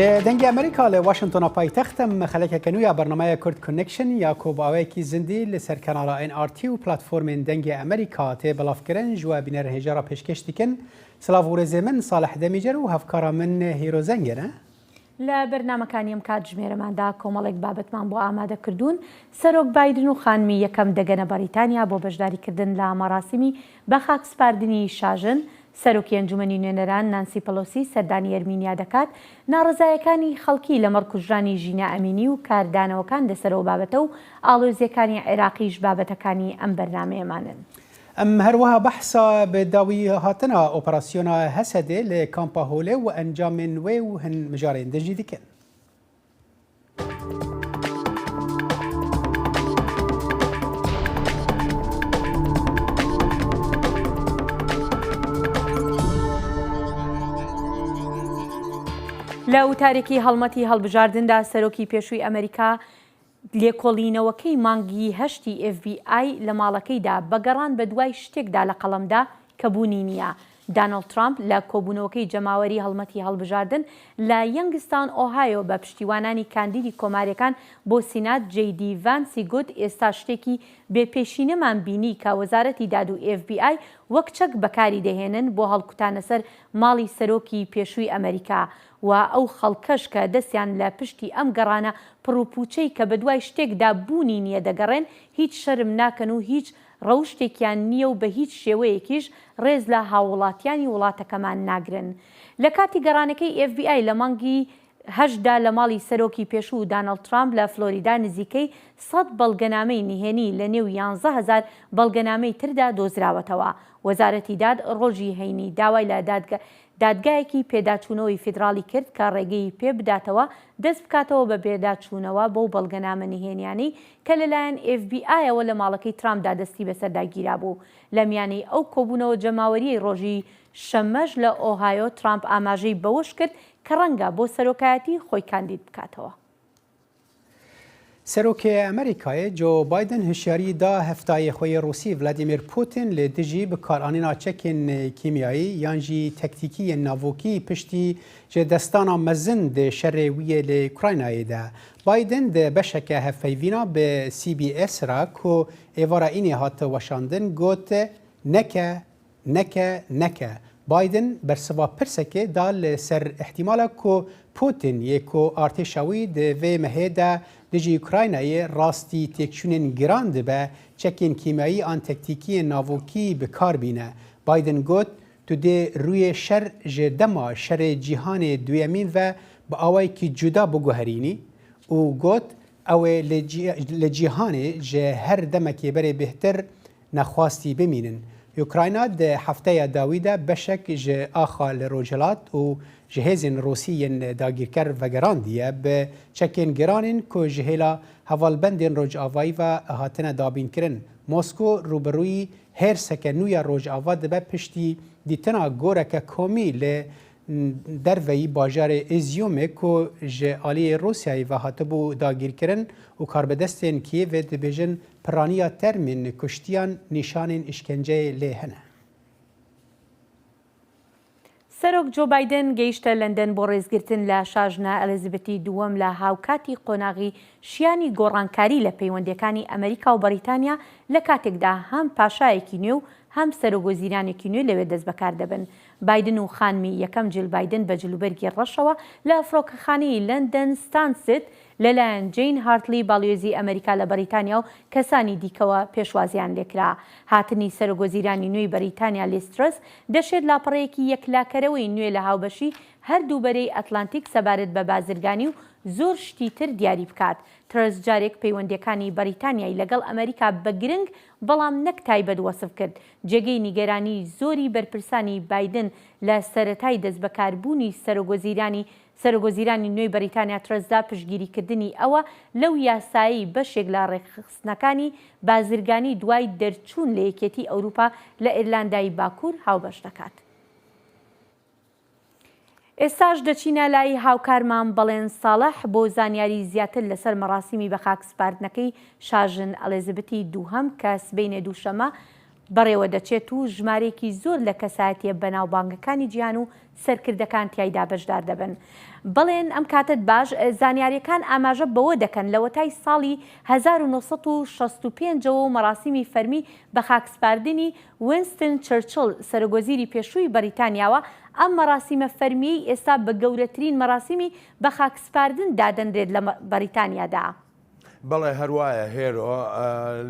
جه دنگ امریکا ل واشنطن پایتختم خلک کنویا برنامه کرد کنکشن یا کوباوی کی زندی لسر کانال ان آر تی و پلتفرم دنگ امریکا ته بلاف کرن جو بینر هجارا پیشکش دیکن سلاف ورزه من صالح دمیجر و هفکارا من هیرو زنگنه لا برنامجکانیم کات ژمێرەماندا کۆمەڵێک بابەتمان بۆ ئامادە کردوون سەرۆک بایدن و خانمی یەکەم دەگەنە بەریتانیا بۆ بەشداریکردن لە مەراسیمی بە خاکسپاردنی شاژن سەرۆکی ئەنجومەنی نوێنەران نانسی پەلۆسی سەردانی ئەرمینیا دەکات ناڕزایەکانی خەڵکی لەمەڕ کوژرانی ژینە ئەمینی و کاردانەوەکان دەسەرەوە بابەتە و ئاڵۆزیەکانی عێراقیش بابەتەکانی ئەم بەرنامەیەمانن. ام هروها بحثا بداوی هاتنا اپراسیونا هسده لکامپا هوله و انجام وی و هن مجارین دجی دیکن. لە وتارێکی هەڵمەتی هەڵبژاردندا سەرۆکی پێشووی ئەمریکا لێکۆڵینەوەکەی مانگی هەشتی FBI لە ماڵەکەیدا بەگەڕان بە دوای شتێکدا لە قەڵەمدا کە بوونی نییە. دانەڵد ترامپ لە کۆبوونەوەکەی جەماوەری هەڵمەتی هەڵبژاردن لە یەنگستان ئۆهایۆ بە پشتیوانانی کاندیدی کۆمارەکان بۆ سینات جیدی ڤانسی گوت ئێستا شتێکی بێپێشینەمان بینی کە وەزارەتی داد و FBI وەک چەک بەکاری دەهێنن بۆ هەڵکوتانە سەر ماڵی سەرۆکی پێشووی ئەمریکا و ئەو خەڵکەش کە دەستیان لە پشتی ئەم گەڕانە پڕوپوچەی کە بە دوای شتێکدا بوونی نییە دەگەڕێن هیچ شەرم ناکەن و هیچ ڕەوشتێکیان نییە و بە هیچ شێوەیەکیش ڕێز لە هاوڵاتیانی وڵاتەکەمان ناگرن. لە کاتی گەڕانەکەی FBI لە مانگی هەشدا لە ماڵی سەرۆکی پێشوو دانەڵد ترامپ لە فلۆریدا نزیکەی 100 بەڵگەنامەی نهێنی لە نێو 11,000 بەڵگەنامەی تردا دۆزراوەتەوە. وەزارەتی داد ڕۆژی هەینی داوای لە دادگایەکی پێداچوونەوەی فیدرالی کرد کە ڕێگەی پێ بداتەوە دەست بکاتەوە بە پێداچوونەوە بەو بەڵگەنامە نهێنیانی کە لەلایەن FBI-ەوە لە ماڵەکەی ترامپدا دەستی بەسەرداگیرا بوو. لە میانەی ئەو کۆبوونەوە جەماوەریی ڕۆژی شەمەش لە ئۆهایۆ ترامپ ئاماژەی بەوەش کرد کە ڕەنگە بۆ سەرۆکایەتی خۆی کاندید بکاتەوە. سەرۆکی ئەمریکای جو بایدن هشیاری دا هەفتای خۆی رووسی ڤلادیمیر پوتین لە دژی بەکارانینا چەکên کیمیایی یانجی تەکتیکی ناڤۆکی پشتی ji destana mezin di şerê wî lê Ukraynayê de. Biden di beşeke hevpeyvîna bi CBS ra ku êvara înê hate weşandin got neke neke neke. Biden bersiva pirsekê da li ser ihtimala ku Putin yê ku artêşa wî di vê mehê de dijî Ukraynayê rastî têkçûnên giran dibe çekên kîmyayî an tektîkiyên navokî bi kar bîne. Biden got tu dê rûyê şer ji dema şerê cîhanê duyemîn ve bi awayekî cuda biguherînî û got ew ê li cîhanê ji her demekê berê bêhtir nexwastî bimînin. Ukrayna di hefteya dawî de beşek ji axa li Rojhilat û ji hêzên Rûsî yên dagîrker vegerandiye bi çekên giranên ku ji hêla hevalbendên Rojavayî ve hatine dabînkirin. Mosko rûberûyî hêrseke nû ya Rojava dibe piştî dîtina goreke komî li derveyî bajarê Îzyûmê ku ji aliyê Rûsyayê ve hatibû dagîrkirin û karbedestên Kiyevê dibêjin piraniya termên kuştiyan nîşanên işkenceyê lê hene. سەرۆک جۆ بایدن گەیشتە لەندەن بۆ ڕێزگرتن لە شاژنە ئەلیزابێتی دووەم لە هاوکاتی قۆناغی شیانی گۆڕانکاری لە پەیوەندیەکانی ئەمریکا و بەریتانیا لە کاتێکدا هەم پاشایەکی نوێ و هەم سەرۆگۆزیرانێکی نوێ لەوێ دەست بەکار دەبن. بایدن و خانمی یەکەم جیل بایدن بە جلوبەرگی ڕەشەوە لە فڕۆکەخانەی لەندەن ستانست لەلایەن جین هارتلی باڵیۆزی ئەمریکا لە بەریتانیا و کەسانی دیکەوە پێشوازیان لێکرا. هاتنی سەرۆگۆزیرانی نوێی بەریتانیا لیسترس دەشێت لاپەڕەیەکی یەکلاکەرەوەی نوێ لە هاوبەشی هەردوو بەرەی ئەتلانتیک سەبارەت بە بازرگانی و زۆر شتی تر دیاری بکات. ترس جارێک پەیوەندیەکانی بەریتانیای لەگەڵ ئەمریکا بە گرنگ بەڵام نەک تایبەت وەسف کرد. جێگەی نیگەرانی زۆری بەرپرسانی بایدن لە سەرەتای دەست بەکاربوونی سەرۆگۆزیرانی نوێی بەریتانیا ترسدا پشتگیریکردنی ئەوە لەو یاسایی بەشێک لە ڕێخستنەکانی بازرگانی دوای دەرچوون لە یەکێتی ئەوروپا لە ئێرلاندای باکوور هاوبەش دەکات. ئێستاش دەچینە لای هاوکارمان بەڵێن ساڵح بۆ زانیاری زیاتر لەسەر مەراسیمی بە خاکسپاردنەکەی شاژن ئەلیزابێتی دووهەم کە سبەینێ دووشەمە بەڕێوە دەچێت و ژمارێکی زۆر لە کەسایەتیە بەناوبانگەکانی جیهان و سەرکردەکان تیایدا بەشدار دەبن. بەڵێن ئەم کاتت باش زانیاریەکان ئاماژە بەوە دەکەن لە وەتای ساڵی 1965ەوە مەراسیمی فەرمی بە خاکسپاردنی وینستن چرچل سەرۆگۆزیری پێشووی بەریتانیاوە ئەم مەراسیمە فەرمیی ئێستا بە گەورەترین مەراسیمی بە خاکسپاردن دادەنرێت لە بەریتانیادا. بەڵێ هەروایە هێرۆ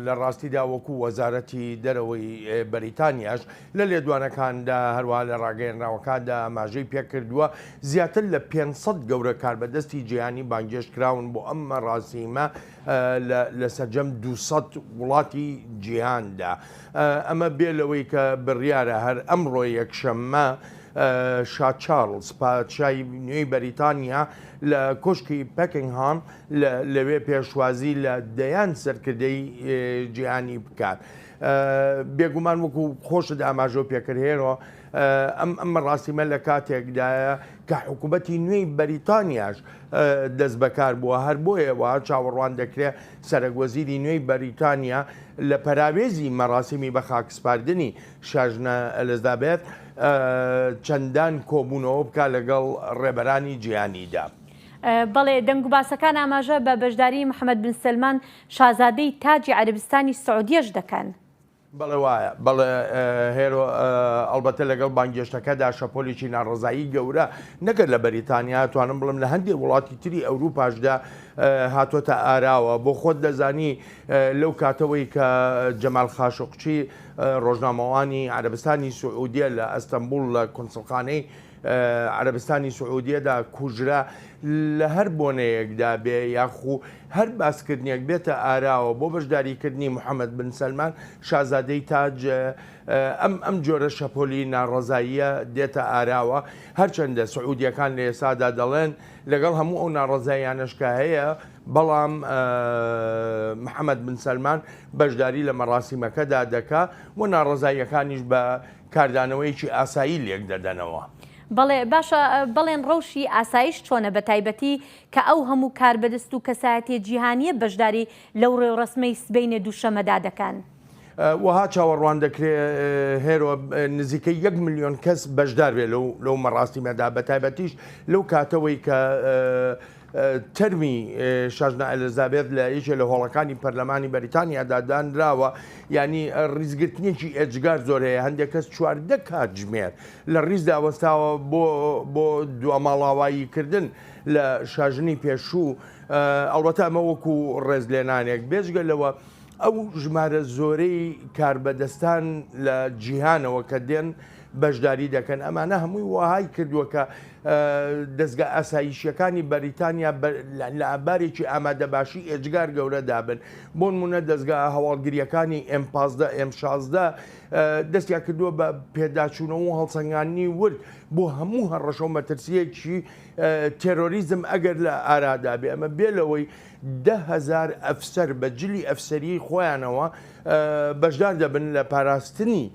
لە ڕاستیدا وەکو وەزارەتی دەرەوەی بەریتانیاش لە لێدوانەکاندا هەروە لە ڕاگەیەنراوەکاندا ئاماژەی پێکردووە زیاتر لە 500 گەورە کاربەدەستی جیهانی بانگێشتکراون بۆ ئەم مەراسیمە لە سەرجەم 200 وڵاتی جیهاندا. ئەمە بێ لەوەی کە بڕیارە هەر ئەمڕۆ یەکشەممە شا چارلز پادشای نوێی بەریتانیا لە کۆشکی پەکینگهام لەوێ پێشوازی لە دەیان سەرکردەی جیهانی بکات. بێگومان وەکو خۆشت ئاماژە پێکردهێنەوە ئەم مەراسیمە لە کاتێکدایە کە حکوومەتی نوێی بەریتانیاش دەست بەکار بووە. هەر بۆیەوە چاوەڕوان دەکرێت سەرۆکوەزیری نوێی بەریتانیا لە پەراوێزی مەراسیمی بە خاکسپاردنی شاژنە ئەلیزابێت چەندان کۆبوونەوە بکە لەگەڵ ڕێبەرانی جیهانیدا. بەڵێ دەنگ و باسەکان ئاماژە بە بەشداری محەممەد بن سلمان شازادەی تاجی عەربستانی سعودیەش دەکەن. بەڵێ وایە بەڵێ هێرۆ ئەڵبەتە لەگەڵ بانگێشتەکەدا شەپۆلیی ناڕزایی گەورە نەکرد لە بەریتانیا توانم بڵم لە هەندێک وڵاتی تری ئەوروپاشدا هاتوۆتە ئاراوە بۆ خۆت دەزانی لەو کاتەوەی کە جەمال خاشقچی ڕۆژنامەوانی عەربستانی سعودیە لە ئەستەمبول لە کۆنسڵخانەی عەربستانی سعودیەدا کوژرا لە هەر بۆنەیەکدا بێ یاخو هەر باسکردنیەک بێتە ئاراوە بۆ بەشداریکردنی محەممەد بن سلمان شازادەی تاج ئەم جۆرە شەپۆلی ناڕزاییە دێتە ئاراوە. هەرچەندە سعودیەکان لە ئێسادا دەڵێن لەگەڵ هەموو ئەو ناڕزاییانەشکە هەیە بەڵام محەممەد بن سلمان بەشداری لە مەراسیمەکەدا دەکا و ناڕزاییەکانیش بە کاردانەوەیکی ئاسایی لێک دەدەنەوە. بەڵێ باشە بەڵێن ڕەوشی ئاسایش چۆنە بە تایبەتی کە ئەو هەموو کاربەدەست و کەسایەتی جیهانیە بەشداری لەو ڕێوڕسمەی سبەینە دووشەمەدا دەکەن. وها چاوەڕوان دەکرێت هێرۆ نزیکەی 1 ملیۆن کەس بەشدار بێ لەو مەراسیمەدا بە تایبەتیش لەو کاتەوەی کە تەرمی شاژنە ئەلیزابێت لە یەکێ لە هۆڵەکانی پەرلەمانی بەریتانیادا دانراوە. ینی ڕیزگرتنیەکی ئێجگار زۆر هەیە. هەندێک کەس 14 کاتژمێر لە ڕیزدا وەستاوە بۆ دووەماڵاواییکردن لە شاژنی پێشوو. ئەڵبەتە ئەمە وەکو ڕێزلێنانێک بێژگەلەوە ئەو ژمارە زۆرەی کاربەدەستان لە جیهانەوە کە دێن بەشداری دەکەن. ئەمانە هەمووی وهای کردووە کە دەستگا ئاسایشیەکانی بەریتانیا لە ئابارێکی ئامادەباشی ئێجگار گەورە دابن. بۆ نمونە دەستگا هەواڵگریەکانی M15 M16 دەستیا کردووە بە پێداچوونەوە و هەڵسەنگانی ورد بۆ هەموو هەڕەشە و مەترسیەکی تێرۆریزم ئەگەر لە ئارادا بێ. ئەمە بێلەوەی 10,000 ئەفسەر بە جلی ئەفسەری خۆیانەوە بەشدار دەبن لە پاراستنی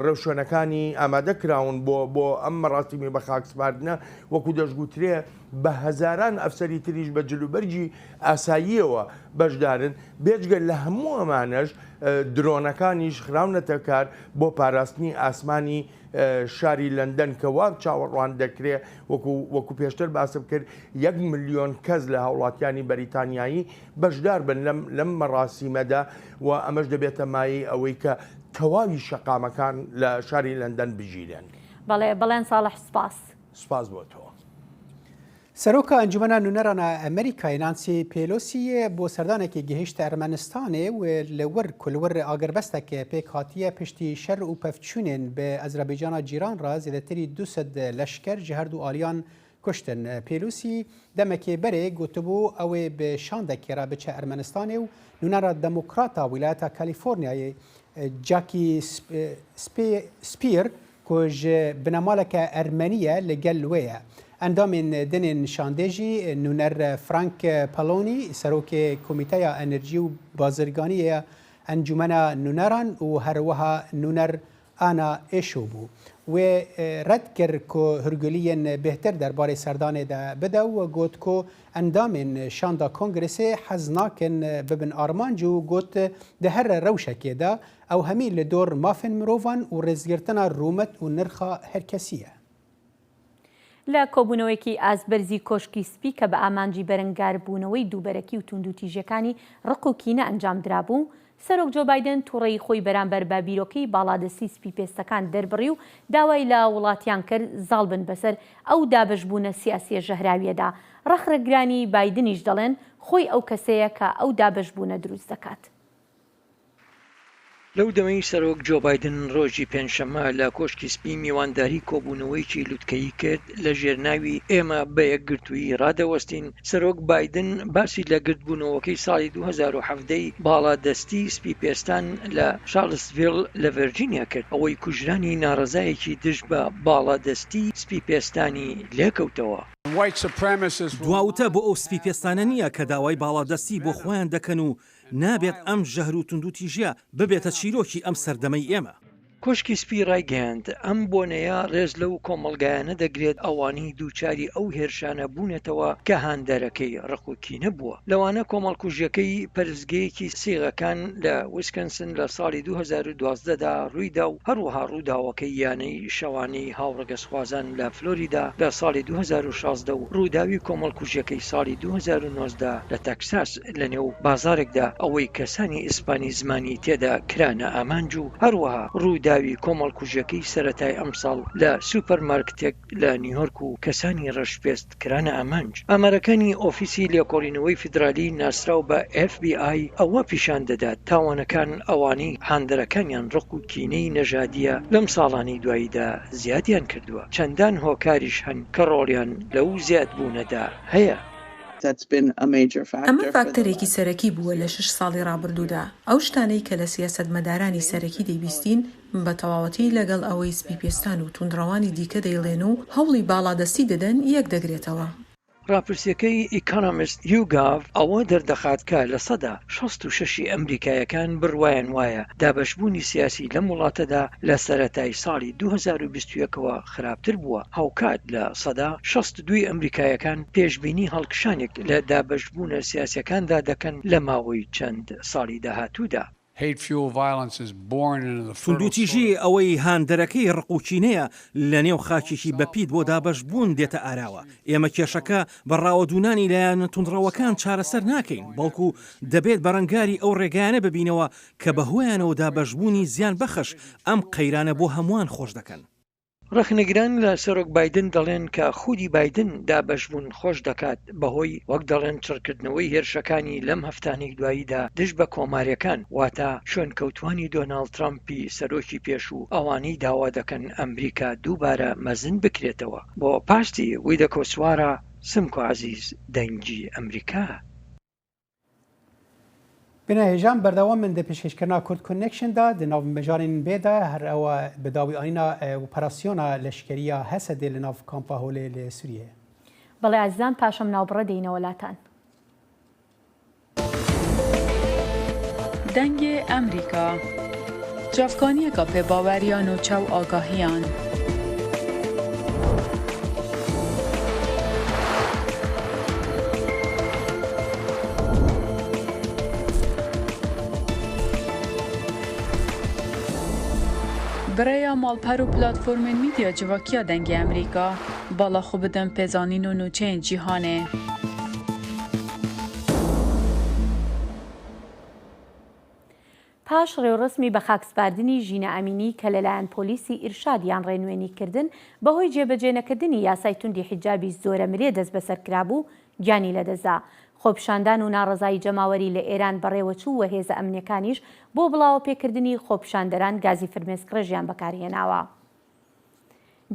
ڕێوشوێنەکانی ئامادەکراون بۆ ئەم مەراسیمی بە خاکسپاردنە وەکو دەشگوترێ بە هەزاران ئەفسەری تریش بە جلوبەرجی ئاساییەوە بەشدارن. بێجگە لە هەموو ئەمانەش درۆنەکانیش خراونەتە کار بۆ پاراستنی ئاسمانی شاری لەندەن کە واب چاوەڕوان دەکرێت وەکو پێشتر باسم کرد 1 ملیۆن کەس لە هاوڵاتیانی بەریتانیایی بەشدار بن لەم مەراسیمەدا و ئەمەش دەبێتە مایەی ئەوەی کە تەواوی شەقامەکان لە شاری لەندەن بژیرێن. بەڵێن ساڵح سپاس بۆ تۆ. سەرۆکە ئەنجومەنە نونەرانە ئەمریکای نانسی پێلۆسیە بۆ سەردانێکی گەهشتە ئەرمەنستانێ و لە کولوەر ئاگربەستێکە پێک هاتیە پشتی شەر و پەفچوونێن بە ئەزربەیجانە جیران ڕا زیاتری 200 لەشکەر ji هەردوو ئالیان کوشتن. پێلوسی دەمەکێ بەرێ گوتبوو ئەوێ بە شاندێکێرا بچە ئەرمەنستانێ و نونەرە دەموکراتە ویلایەتە کالیفۆرنیایە جاکی سپیر کۆژ بنەمالەکە ئەرمەنیە لەگەل وەیە. ئەندامین دنێن شاندێژی نونەر فرانک پەلۆنی سەرۆکێ کۆمیتەیە ئەنرژی و بازرگانیە ئەنجومەنە نونەران و هەروەها نونەر ئانا ئێشۆ بوو. و رد کرد که هرگلیین بهتر درباره سردان ده بده و گوت که اندام شاندا کنگرس حزناکن ببن آرمانج و گوت ده هر روشکی ده او همی لدور مافن مروفان و رزگرتنا رومت و نرخا هرکسیه. لە کۆبوونەوەیەکی ئازبەرزی کۆشکی سپی کە بە ئامانجی بەرەنگاربوونەوەی دووبەرەکی و توندوتیژەکانی ڕق و کینە ئەنجام درابوو، سەرۆک جۆ بایدن تووڕێی خۆی بەرامبەر بە بیرۆکەی باڵادەستی سپی پێستەکان دەربڕی و داوای لە وڵاتیان کرد زاڵ بن بەسەر ئەو دابەشبوونە سیاسیە ژەهراویەدا. ڕەخرەگرانی بایدنیش دەڵێن خۆی ئەو کەسەیە کە ئەو دابەشبوونە دروست دەکات. لەو دەمەی سەرۆک جۆ بایدن ڕۆژی پێنجشەممە لە کۆشکی سپی میوانداری کۆبوونەوەیکی لووتکەیی کرد لە ژێرناوی ئێمە بە یەکگرتووی ڕادەوەستین. سەرۆک بایدن باسی لە گرتبوونەوەکەی ساڵی 2017 باڵادەستی سپی پێستان لە شارلزڤیل لە ڤەرجینیا کرد، ئەوەی کوژرانی ناڕەزایەکی دژ بە باڵادەستی سپی پێستانی لێکەوتەوە. دواوتە بۆ ئەو سپی پێستانە نییە کە داوای باڵادەستی بۆ خۆیان دەکەن و نابێت ئەم ژەهر و توندوتیژە ببێتە چیرۆکی ئەم سەردەمەی ئێمە. کۆشکی سپی ڕایگەیاند ئەم بۆنەیە ڕێز لەو کۆمەڵگایانە دەگرێت ئەوانەی دووچاری ئەو هێرشانە بوونێتەوە کە هاندەرەکەی ڕقوکینە بووە. لەوانە کۆمەڵکوژیەکەی پەرزگەیەکی سێغەکان لە ویسکەنسن لە ساڵی 2012دا ڕوویدا و هەروەها ڕووداوەکەی یانەی شەوانەی هاوڕەگەسخوازان لە فلۆریدا لە ساڵی 2016 و ڕووداوی کۆمەڵکوژیەکەی ساڵی 2019 لە تەکساس لە نێو بازارێکدا ئەوەی کەسانی ئیسپانی زمانی تێدا کرانە ئامانج و هەروەها ڕووداوی کۆمەڵکوژیەکەی سەرەتای ئەمساڵ لە سوپەرمارکتێک لە نیویۆرک و کەسانی ڕەشپێست کرانە ئامانج. ئامارەکانی ئۆفیسی لێکۆڵینەوەی فیدرالی ناسراو بە FBI ئەوە پیشان دەدات تاوانەکان ئەوانەی هاندەرەکانیان ڕق و کینەی نەژادیە لەم ساڵانی دواییدا زیادیان کردووە. چەندان هۆکاریش هەن کە ڕۆڵیان لەو زیادبوونەدا هەیە. ئەمە فاکتەرێکی سەرەکی بووە لە 6 ساڵی ڕابردوودا. ئەو شتانەی کە لە سیاسەتمەدارانی سەرەکی دەیبیستین بە تەواوەتی لەگەڵ ئەوەی سپی پێستان و توندڕەوانی دیکە دەیڵێن و هەوڵی باڵادەستی دەدەن یەک دەگرێتەوە. راپرسیەکەی ئیکانۆمیست یوگاڤ ئەوە دەردەخات کە لە سەدا 66 ئەمریکایەکان بڕوایان وایە دابەشبوونی سیاسی لەم وڵاتەدا لە سەرەتای ساڵی 2021ەوە خراپتر بووە، هاوکات لە سەدا 62 ئەمریکایەکان پێشبینی هەڵکشانێک لە دابەشبوونە سیاسیەکاندا دەکەن لە ماوەی چەند ساڵی داهاتوودا. توندوتیژی ئەوەی هاندەرەکەی ڕقوچینەیە لە نێو خاکێکی بەپیت بۆ دابەشبوون دێتە ئاراوە. ئێمە کێشەکە بەڕاوەدوونانی لایەنە توندڕەوەکان چارەسەر ناکەین، بەڵکو دەبێت بەڕەنگاری ئەو ڕێگانە ببینەوە کە بەهۆیانەوە دابەشبوونی زیان بەخش ئەم قەیرانە بۆ هەمووان خۆش دەکەن. ڕخنەگران لە سەرۆک بایدن دەڵێن کە خودی بایدن دابەشبوون خۆش دەکات بەهۆی وەک دەڵێن چڕکردنەوەی هێرشەکانی لەم هەفتانێک دواییدا دژ بە کۆماریەکان، واتە شوێنکەوتوانی دۆناڵد ترامپی سەرۆکی پێشوو ئەوانەی داوا دەکەن ئەمریکا دووبارە مەزن بکرێتەوە. بۆ پاشتی ویدەکۆ سوارە سمکۆ عەزیز دەنگی ئەمریکا. بنهێژان بەردەوام من دەپێشکەشکردنا کورد کۆنێکشندا di navbêjarên bêda her ew bi dawîayîna operasyona leşkeriya Hesedê li nav kampa Holê li Sûriyeyê. بەڵێ ئازیزان پاشەم ناوبڕە دێینە وڵاتان. دەنگێ ئەمریکا جافکانیەکە پێباوەریان و چاو ئاگاهیان. برای مالپەر و پلاتفۆرمên میدیا civakîya dengê Amerîka bala xwe bidin pêzanîn û nûçeyên cîhanê. پاش ڕێوڕسمی بە خاکسپاردنی ژینە ئەمینی کە لەلایەن پۆلیسی ئیرشادیان ڕێنوێنی کردن بەهۆی جێبەجێنەکردنی یاسای توندی حیجابی زۆرە مرێ دەست بەسەر کرابوو گیانی لەدەزا. خۆپیشاندان و ناڕزایی جەماوەری لە ئێران بەڕێوەچوو و هێزە ئەمنیەکانیش بۆ بڵاوە پێکردنی خۆپیشاندەران گازی فرمێسکڕێژیان بەکارهێناوە.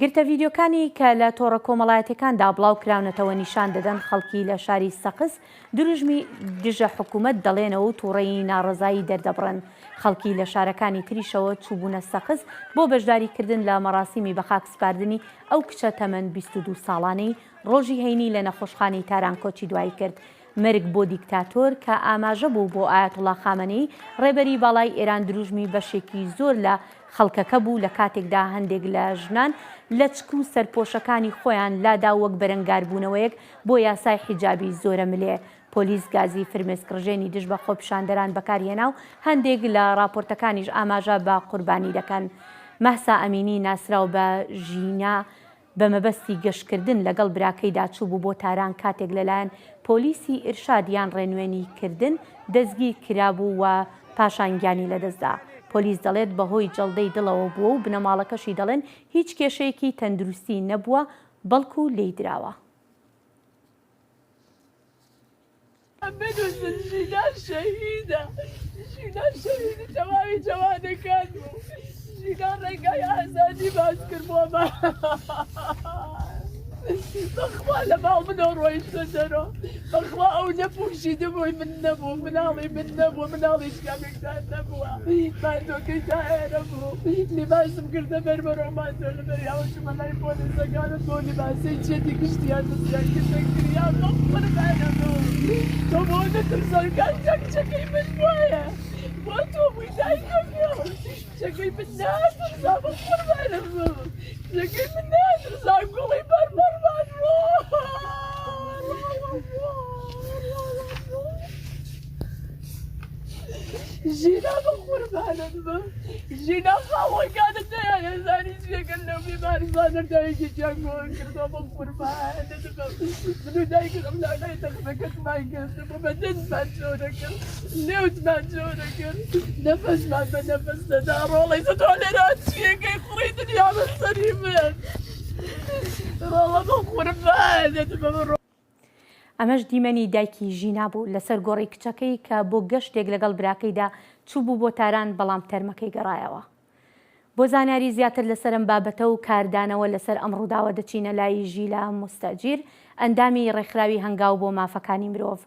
گرتە ڤیدیۆکانی کە لە تۆڕە کۆمەڵایەتەکاندا بڵاو کراونەتەوە نیشان دەدەن خەڵکی لە شاری سەقز دروژمی دژە حکوومەت دەڵێنەوە و تووڕەیی ناڕزایی دەردەبڕن. خەڵکی لە شارەکانی تریشەوە چوبوونە سەقز بۆ بەشداریکردن لە مەراسیمی بە خاکسپاردنی ئەو کچە تەمەن 22 ساڵانەی ڕۆژی هەینی لە نەخۆشخانەی تارانکۆچی دوای کرد. مرگ بۆ دیکتاتۆر کە ئاماژە بوو بۆ ئایەتوڵا خامنەی ڕێبەری باڵای ئێران دروژمی بەشێکی زۆر لە خەڵکەکە بوو لە کاتێکدا هەندێک لە ژنان لە چک و سەرپۆشەکانی خۆیان لادا وەک بەرەنگاربوونەوەیەک بۆ یاسای حیجابی زۆرە ملێ. پۆلیس گازی فرمێسکڕژێنی دژ بە خۆپیشاندەران بەکارهێنا و هەندێک لە راپۆرتەکانیش ئاماژە بە قوربانی دەکەن. مەحسا ئەمینی ناسراو بە ژینا بە مەبەستی گەشتکردن لەگەڵ براکەیدا چوو بوو بۆ تاران کاتێک لەلایەن پۆلیسی ئیرشادیان ڕێنوێنی کردن دەستگیر کرابوو و پاشانگیانی لەدەستدا. پۆلیس دەڵێت بەهۆی جەڵدەی دڵەوە بووە و بنەماڵەکەشی دەڵێن هیچ کێشەیەکی تەندروستی نەبووە بەڵکو لێی دراوە. بدوزن ژینا شەهیدە، ژینا شەهیدی تەواوی جوانەکان بوو، ژینا ڕێگای ئازادی باز کردبووەمە. بەخوا لە ماڵ منەوە ڕۆیشتە دەرەوە، بەخوا ئەو نەپوشیدە بووی من نەبوو، مناڵی من نەبوو، مناڵی شکامێکدان نەبووە، ماندۆکەی تا ئێرە بوو، لیباسم کردە بەربەرەوە ماندۆ لە بەریاوە چوومە لای پۆلیسەکانت بۆ لیباسەی چێتی گشتیان دەستیان کردن گریان بەخوەرمانە بوو. تۆ بۆ نەترسەکان چەکەی من وایە، بۆ تۆ بووی دایکەکە، چەکەی من ناترسا بەخوەرمانە بوو، چەکەی من ناترسا گوڵی بەربەرمان بوو. ژینا بەخوەرمانت بوو، ژینا خاڵۆکانت نەیە زانی چێکن لەو بیمارستانە دایکێکیان گۆڵ کردەوە بەخوەرمانت بوو. من و دایکم لای تەخمەکەتمان گرتبوو بە دەستمان چۆ دەکرد، نێوتمان چۆ دەکرد، نەفەسمان بە نەفەس دەدا ڕۆڵی تۆ لێرە چیەکەی خوڕی دنیا بەسەری من. ڕۆڵە بەخوەرمانت بوو. ئەمەش دیمەنی دایکی ژینا بوو لەسەر گۆڕی کچەکەی کە بۆ گەشتێک لەگەڵ براکەیدا چوو بوو بۆ تاران بەڵام تەرمەکەی گەڕایەوە. بۆ زانیاری زیاتر لەسەرم بابەتە و کاردانەوە لەسەر ئەم ڕووداوە دەچینە لای ژیلا مستەجیر، ئەندامی ڕێکخراوی هەنگاو بۆ مافەکانی مرۆڤ.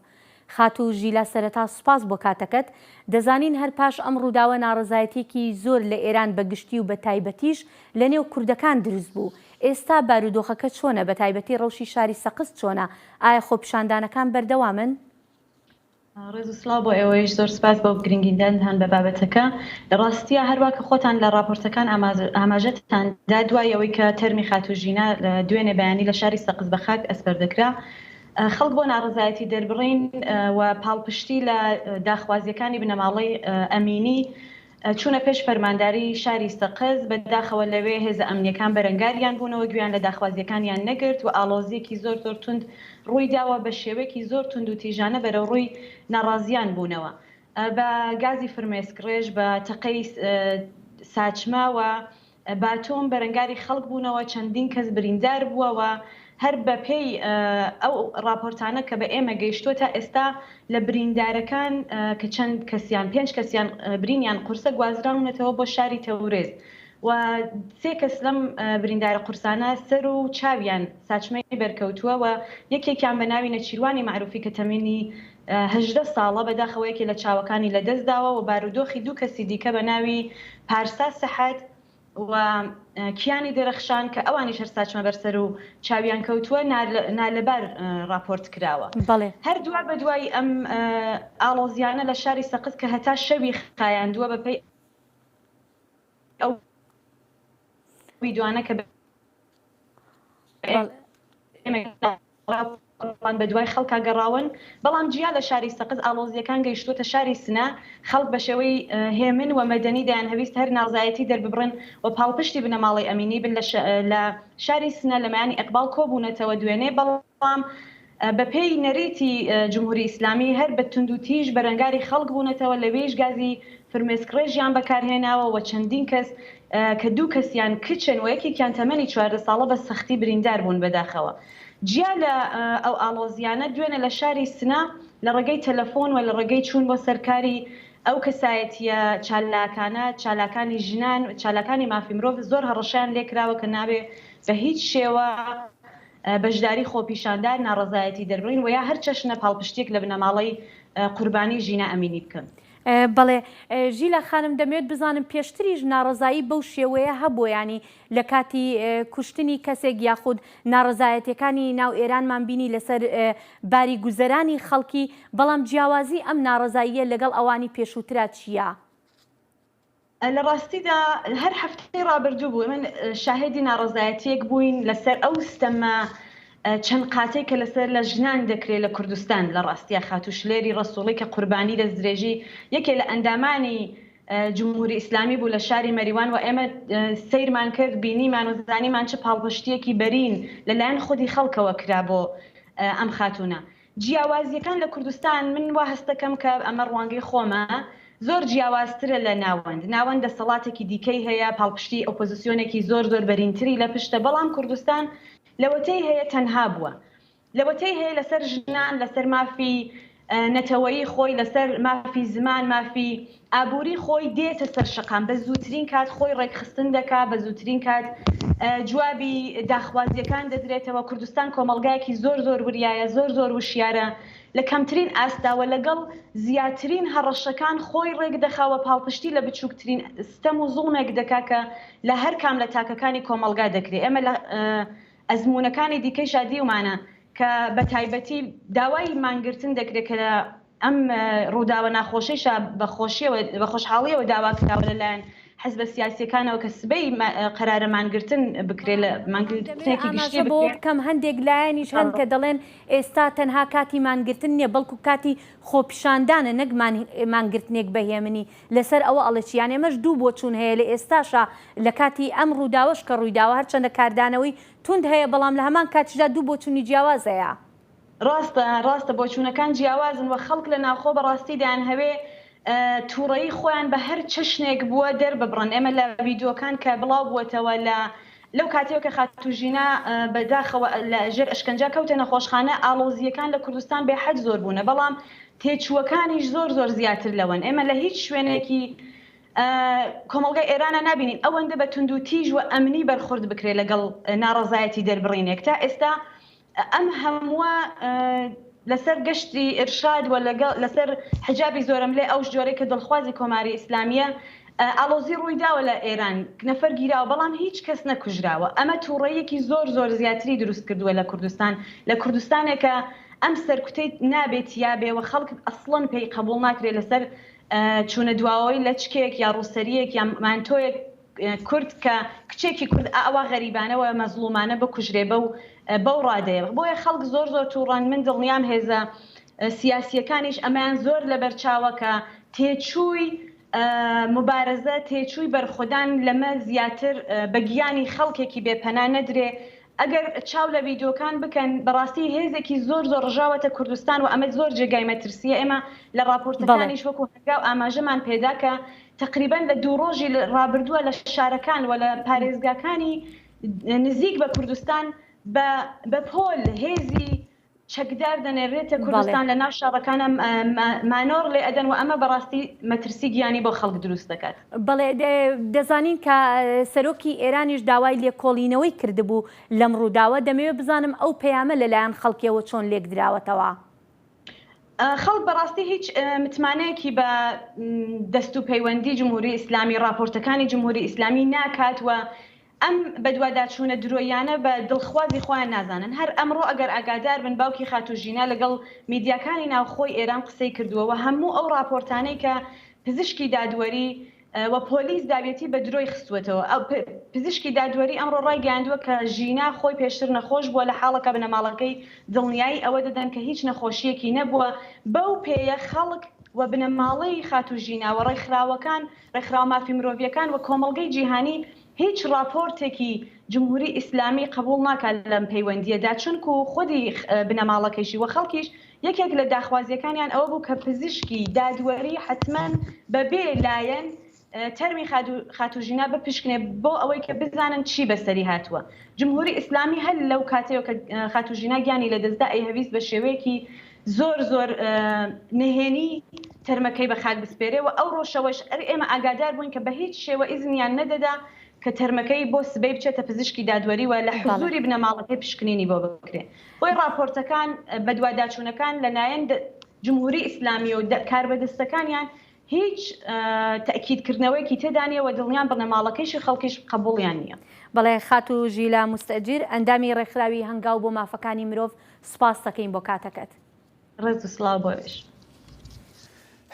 خاتوو ژیلا سەرەتا سوپاس بۆ کاتەکەت، دەزانین هەر پاش ئەم ڕووداوە ناڕەزایەتێکی زۆر لە ئێران بە گشتی و بە تایبەتیش لە نێو کوردەکان دروست بوو. ئێستا بارودۆخەکە چۆنە؟ بە تایبەتی ڕەوشی شاری سەقز چۆنە؟ ئایا خۆپیشاندانەکان بەردەوامن؟ ڕێز و سڵاو بۆ ئێوەیش زۆر سپاس بۆ گرنگیدانتان بە بابەتەکە. لە ڕاستیە هەروە کە خۆتان لە راپۆرتەکان ئاماژەتاندا دوای ئەوەی کە تەرمی خاتوژینە دوێنێ بەیانی لە شاری سەقز بە خاک ئەسپەر دەکرا، خەڵک بۆ ناڕزایەتی دەربڕین و پاڵپشتی لە داخوازیەکانی بنەماڵەی ئەمینی چوونە پێش فەرمانداری شاری سەقز بەداخەوە لەوێ هێزە ئەمنیەکان بەرەنگاریان بوونەوە گویان لە داخوازیەکانیان نەگرت و ئاڵۆزیەکی زۆر زۆر توند ڕووی داوە بە شێوەیەکی زۆر تند و تیژانە بەرەو ڕووی ناڕازیان بوونەوە بە گازی فرمێسکڕێژ بە تەقەی ساچمە و باتۆم بەرەنگاری خەڵک بوونەوە، چەندین کەس بریندار بووەوە. هەر بە پێی ئەو راپۆرتانە کە بە ئێمە گەیشتووە تا ئێستا لە بریندارەکان کە چەند کەسیان 5 کەسیان برینیان قورسە گوازراونەتەوە بۆ شاری تەورێز و 3 کەس لەم بریندارە قورسانە سەر و چاویان ساچمەی بەرکەوتووە و یەکێکیان بە ناوی نەچیروانی معروفی کە تەمەنی 18 ساڵە بەداخەوەیەکی لە چاوەکانی لەدەستداوە و بارودۆخی 2 کەسی دیکە بە ناوی پارسا سەحەت و کیانی دەرەخشان کە ئەوانی هەر ساچمە بەرسەر و چاویان کەوتووە نالەبار راپۆرت کراوە. هەر دووە بە دوای ئەم ئاڵۆزیانە لە شاری سەقز کە هەتا شەوی خایاندووە بەپێی ئەو ویدوانە کە بە دوای خەڵکا گەڕاون، بەڵام جیا لە شاری سەقز ئاڵۆزیەکان گەیشتوتە شاری سنا، خەڵک بە شێوەی هێمن و مەدەنی دایان هەویست هەر ناڕزایەتی دەرببڕن و پاڵپشتی بنەماڵی ئەمینی بن لە شاری سنا لە مایانی ئەقباڵ کۆبوونەتەوە دوێنێ، بەڵام بە پێی نەریتی جمهوری ئیسلامی هەر بە تند و تیژ بەرەنگاری خەڵک بوونەتەوە، لەوێش گازی فرمێسکڕێژیان بەکارهێناوە و چەندین کەس کە 2 کەسیان کچن و یەکێکیان تەمەنی 14 ساڵە بە سەختی بریندار بوون بەداخەوە. جیا لە ئەو ئاڵۆزیانە دوێنە لە شاری سنا لە ڕێگەی تەلەفۆن و لە ڕێگەی چوون بۆ سەرکاری ئەو کەسایەتیە چالاکانی ژنان، چالاکانی مافی مرۆڤ زۆر هەڕەشیان لێکراوە کە نابێ بە هیچ شێوە بەشداری خۆپیشاندار ناڕزایەتی دەربڕین و یا هەر چەشنە پاڵپشتێک لە بنەماڵەی قوربانی ژینە ئەمینی بکەن. بەڵێ ژیلا خانم دەمەوێت بزانم پێشتریش ناڕزایی بەو شێوەیە هەبوو، ینی لە کاتی کوشتنی کەسێک یاخود ناڕزایەتەکانی ناو ئێرانمان بینی لەسەر باری گوزەرانی خەڵکی، بەڵام جیاوازی ئەم ناڕزاییە لەگەڵ ئەوانی پێشووترا چییە؟ لە ڕاستیدا هەر هەفتەی ڕابردوو بوو من شاهێدی ناڕزایەتیەک بووین لەسەر ئەو ستەمە چەند قاتێک کە لەسەر لە ژنان دەکرێت لە کوردستان لە ڕاستیە خاتوشلێری ڕەسوڵی کە قوربانی لە درێژی یەکێ لە ئەندامانی جمهوری ئیسلامی بوو لە شاری مەریوان و ئێمە سیرمان کرد بینیمان و زانیمان چه پاڵپشتیەکی بەرین لەلایەن خودی خەڵکەوە کرا بۆ ئەم خاتونە جیاوازیەکان لە کوردستان من وا هەستەکەم کە ئەمە ڕوانگەی خۆمە زۆر جیاوازترە لە ناوەند دەسەڵاتێکی دیکەی هەیە پاڵپشتی ئۆپۆزیسیۆنێکی زۆر بەرینتری لە پشتە بەڵام کوردستان لەوەتەی هەیە تەنها بووە لەوەتەی هەیە لەسەر ژنان لەسەر مافی نەتەوەیی خۆی لەسەر مافی زمان مافی ئابووری خۆی دێتە سەر شەقام بە زووترین کات خۆی ڕێکخستن دەکا بە زووترین کات جوابی داخوازیەکان دەدرێتەوە کوردستان کۆمەڵگایەکی زۆر وریایە زۆر وشیارە لە کەمترین ئاستاوە لەگەڵ زیاترین هەڕەشەکان خۆی ڕێک دەخاوە پاڵپشتی لە بچووکترین ستەم و زوڵمێک دەکا کە لە هەر کام لە تاکەکانی کۆمەڵگا دەکرێت ئێمە لە ئەزمونونەکانی دیکەی شادیومانە کە بە تایبەتی داوای مانگرتن دەکرێت کە ئەم ڕووداوە ناخۆشیشە بە خۆشحاڵیەوە داواکراوە لەلایەن حزب سیاسیەکانەوە کە سبەی قەرارە مانگرتن بکرێت لە مانگرتنێکی گشتی بۆ بکەم هەندێک لایەنیش هەن کە دەڵێن ئێستا تەنها کاتی مانگرتن نییە بەڵکو کاتی خۆپیشاندانە نەک مانگرتنێک بەهێمنی لەسەر ئەوە ئەڵەچیان ئێمەش دوو بۆ چوون هەیە لە ئێستاشە لە کاتی ئەم ڕووداوەش کە ڕوویداوە هەرچەندە کاردانەوەی تند هەیە بەڵام لە هەمان کاتیشدا دوو بۆ چوونی جیاواز هەیە ڕاستە بۆچوونەکان جیاوازن و خەڵک لە ناوخۆ بەڕاستیدایان هەوێ تووڕەیی خۆیان بە هەر چشنێک بووە دەرببڕن ئێمە لە ڤیدیۆکان کە بڵاو بووەتەوە لەو کاتێک کە خاتوژینە بەداخەوە لە ژێر ئەشکەنجا کەوتە نەخۆشخانە ئاڵۆزیەکان لە کوردستان بێحەد زۆر بوونە بەڵام تێچووەکانیش زۆر زیاتر لەوەن ئێمە لە هیچ شوێنێکی کۆمەڵگای ئێرانە نبینین ئەوەندە بە تونند و تیژ و ئەمنی بەرخورد بکرێت لەگەڵ ناڕەزایەتی دەربڕینێک تا ئێستا ئەم هەمووە لەسەر گەشتی ئرشاد و لەسەر حجابی زۆرم لێ ئەو جۆرەی کە دڵخوازی کۆماری ئیسلامیە ئالۆزی ڕوویداوە لە ئێران نەفەر گیراوە بەڵام هیچ کەس نەکوژراوە ئەمە تووڕەیەکی زۆر زیاتری دروست کردووە لە کوردستانێکە ئەم سەرکوتەی نابێت یابێەوە خەڵک ئەسڵەن پێی قبول ناکرێت لەسەر چوونە دواوەی لەچکێک یا ڕووسەریەک یا مانتۆیەک کورد کە کچێکی کورد ئەوە غەریبانەوە مەزلومانە بکوژرێ بەو ڕادەیە بۆیە خەڵک زۆر تووڕان من دڵنیام هێزە سیاسیەکانیش ئەمایان زۆر لە بەرچاوە کە تێچووی مبارزە تێچووی بەرخۆدان لەمە زیاتر بە گیانی خەڵکێکی بێپەنا نەدرێ ئەگەر چاو لە ڤیدیۆکان بکەن بەڕاستی هێزێکی زۆر ڕژاوەتە کوردستان و ئەمە زۆر جێگای مەترسیە ئێمە لە راپۆرتەکانیش وەکو هەنگاو ئاماژەمان پێدا کە تقریبا لە دوو ڕۆژی ڕابردووە لە شارەکان و لە پارێزگاکانی نزیک بە کوردستان بە پۆل هێزی چەکدار دەنێرێتە کوردستان لە ناو شارەکانە مانۆر لێ ئەدەن و ئەمە بەڕاستی مەترسی گیانی بۆ خەڵک دروست دەکات. بەڵێ دەزانین کە سەرۆکی ئێرانیش داوای لێکۆڵینەوەی کردبوو لەم ڕووداوە دەمەوێت بزانم ئەو پەیامە لەلایەن خەڵکیەوە چۆن لێک دراوەتەوە. خەڵک بەڕاستی هیچ متمانەیەکی بە دەست و پەیوەندی جمهوری ئیسلامی راپۆرتەکانی جمهوری ئیسلامی ناکات و ئەم بەدواداچوونە درۆیانە بە دڵخوازی خۆیان نازانن هەر ئەمڕۆ ئەگەر ئاگادار بن باوکی خاتوژینە لەگەڵ میدیاکانی ناوخۆی ئێران قسەی کردووە هەموو ئەو راپۆرتانەی کە پزیشکی دادوەری و پۆلیس داوێتی بە درۆی خستوێتەوە پزیشکی دادوەری ئەمڕۆ ڕایگەیاندووە کە ژینا خۆی پێشتر نەخۆش بووە لە حاڵەکە بنەماڵەکەی دڵنیایی ئەوە دەدەن کە هیچ نەخۆشیەکی نەبووە بەو پێیە خەڵک و بنەماڵەی خاتوژینا و ڕێکخراوەکان ڕێکخراو مافی مرۆڤیەکان و کۆمەڵگەی جیهانی هیچ راپۆرتێکی جمهوری ئیسلامی قبول ناکات لەم پەیوەندیەدا چونکو خودی بنەماڵەکەیشی و خەڵکیش یەکێک لە داخوازیەکانیان ئەوە بوو کە پزیشکی دادوەری حتمما بەبێ لایەن تەرمی خاتوژینا بپشکنێ بۆ ئەوەی کە بزانن چی بەسەری هاتووە جمهوری ئیسلامی هەر لەو کاتەوە کە خاتوژینا گیانی لە دەستدا ئەیهەویست بە شێوەیەکی زۆر نهێنی تەرمەکەی بە خاک بسپێرێ و ئەو ڕۆژەوەش ئێمە ئاگادار بووین کە بە هیچ شێوە ئیزنیان نەدەدا کە تەرمەکەی بۆ سبەی بچێتە پزیشکی دادوەری و لە حضوری بنەماڵەکەی پشکنینی بۆ بکرێ بۆی راپۆرتەکان بەدواداچوونەکان لەلایەن جمهوری ئیسلامی و کاربەدەستەکانیان هیچ تاکیدکردنەوەیکی تێدانیە و دڵنیان بنەماڵەکەیشی خەڵکیش قبوڵیان نییە. بەڵێ خاتوژیلا مستەجیر ئەندامی ڕێکخراوی هەنگاو بۆ مافەکانی مرۆڤ سپاس دەکەین بۆ کاتەکەت. ڕێز و سڵاو بۆیش.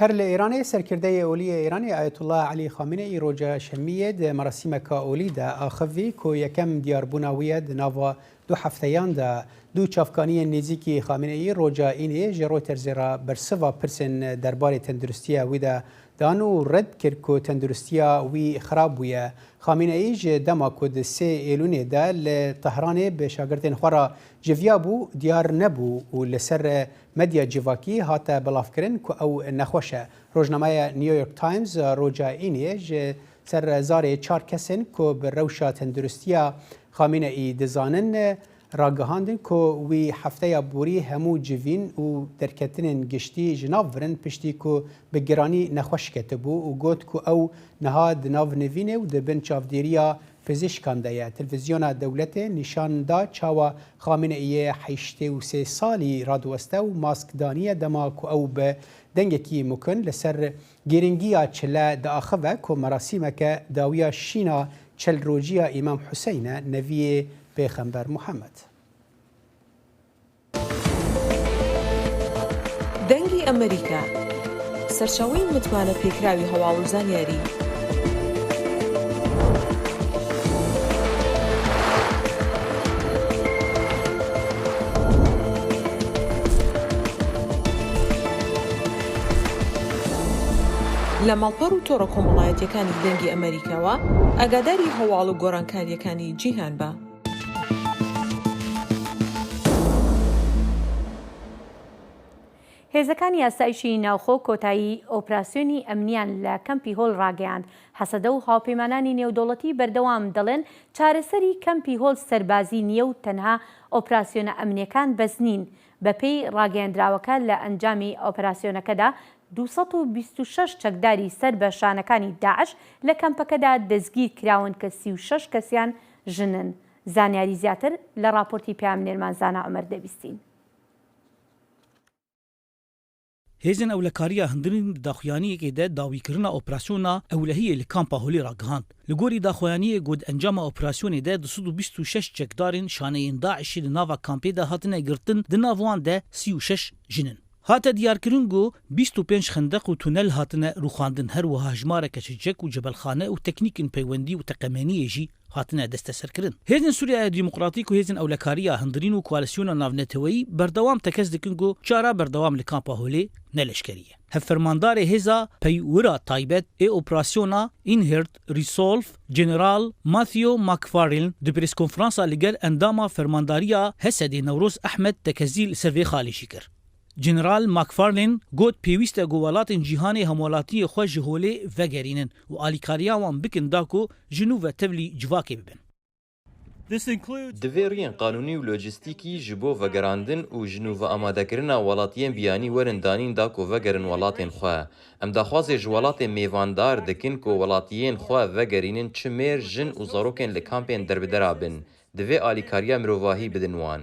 هر لإيران سرکرده اولی ایرانی آیت الله علی خامنه‌ای روجا شمیه ده مراسم کا اولی ده آخوی کو یکم دیار بوناویه ده ناوا دو هفتهیان ده دو چافکانی نزیکی خامنه‌ای روجا اینه جروتر زیرا برسوا پرسن درباره تندرستیا وی ده دانو رد کرد که تندرستیا وی خراب بویه. خامنه‌ای ج دما کد 3 ایلونه ده لطهران به شاگردین خورا جویا بو دیار نبو و لسر مدیا جواکی هاتا بلاف کرن که او نخوشه. روزنامه نیویورک تایمز روجا اینه ج سر زار 4 کسین که به روشا تندرستیا خامنه‌ای دزانن راگهاندن که وی هفته بوری همو جوین و درکتن گشتی جناب ورن پشتی که به گرانی نخوش کتبو و گوت که او نهاد ناو نوینه و دبن چافدیریا پزشکان دایه. تلویزیون دولت نشان دا چاوا خامنه‌ای 83 سالی رادوسته و ماسک دانیه دما که او به دنگکی مکن لسر گیرنگیا چله دا آخوه که مراسیمه که داویا شینا چل روجیا امام حسین نوی پیغمبر محمد. دەنگی ئەمریکا سەرچاوەی متمانە پێکراوی هەواڵ و زانیاری لە ماڵپەڕ و تۆڕە کۆمەڵایەتیەکانی دەنگی ئەمریکاوە ئاگاداری هەواڵ و گۆڕانکاریەکانی جیهان بە. هێزەکانی یاسایشی ناوخۆ کۆتایی ئۆپراسیۆنی ئەمنیان لە کەمپی هۆڵ ڕاگەیاند. حەسەدە و هاوپەیمانانی نێودەوڵەتی بەردەوام دەڵێن چارەسەری کەمپی هۆڵ سەربازی نییە و تەنها ئۆپراسیۆنە ئەمنیەکان بەس نین. بەپێی ڕاگەیاندراوەکە لە ئەنجامی ئۆپراسیۆنەکەدا 226 چەکداری سەر بە شانەکانی داعش لە کەمپەکەدا دەستگیر کراون کە 36 کەسیان ژنن. زانیاری زیاتر لە راپۆرتی پامنێرمان زانا عومەر دەبیستین. هێزن ئەولەکاریە هەندرین داخوایانیەکێدا داویکردنا ئۆپراسیۆنا ئەولەهیە لە کامپا هۆلی ڕاگەهاند. لە گۆری داخوایانیە گوت ئەنجاما ئۆپراسیۆنێدا 226 چەکدارên شانەیên داعشی لە ناوا کامپێدا هاتنە گرتن di nav wan de 36 jinin. هاتە دیارکردن گو 25 خندق و تونل هاتنە ڕوخاندن هەروەها ژمارە کەچەک و جەبەلخانە و تەکنیکن پەیوەندی و تەقەمێنیەژی هاتنە دەستەسەرکردن. هێزن سووریا دیموقراتیک و هێزن ئەولەکاریە هەندرین و کوالسیۆنە ناونەتەوەیی بەردەوام تەکەس دکن گو چارە بەردەوام لە کامپا هۆلێ نەلەشکریە. هەفەرماندارێ هێزا پەیوەرە تایبەت ئێ ئۆپراسیۆنا ئینهرت ریسۆلف جنرال ماتیۆ ماکفارلن دی پرسکۆنفرانسا لەگەر ئەنداما فەرمانداریە هەسەدێ نەورۆز ئەحمەد تەکەزیل سەرڤێ خالیشی کرد. جنرال ماکفارلن گوت پێویستە گۆوەڵاتên جیهانê هەموڵاتiyê xwe ji holê vegerînin û alîkariya wan bikin da ku ji nû ve tevlî civakê bibin. Divê riyên qanûnî û lojîstîkî ji bo vegerandin û ji nû ve amadekirina welatiyên biyanî werin danîn da ku vegerin welatên xwe. Em daxwazê ji welatên mêvandar dikin ku welatiyên xwe vegerînin çi mêr jin û zarokên li kampên derbidera bin. Divê alîkariya mirovahî bidin wan.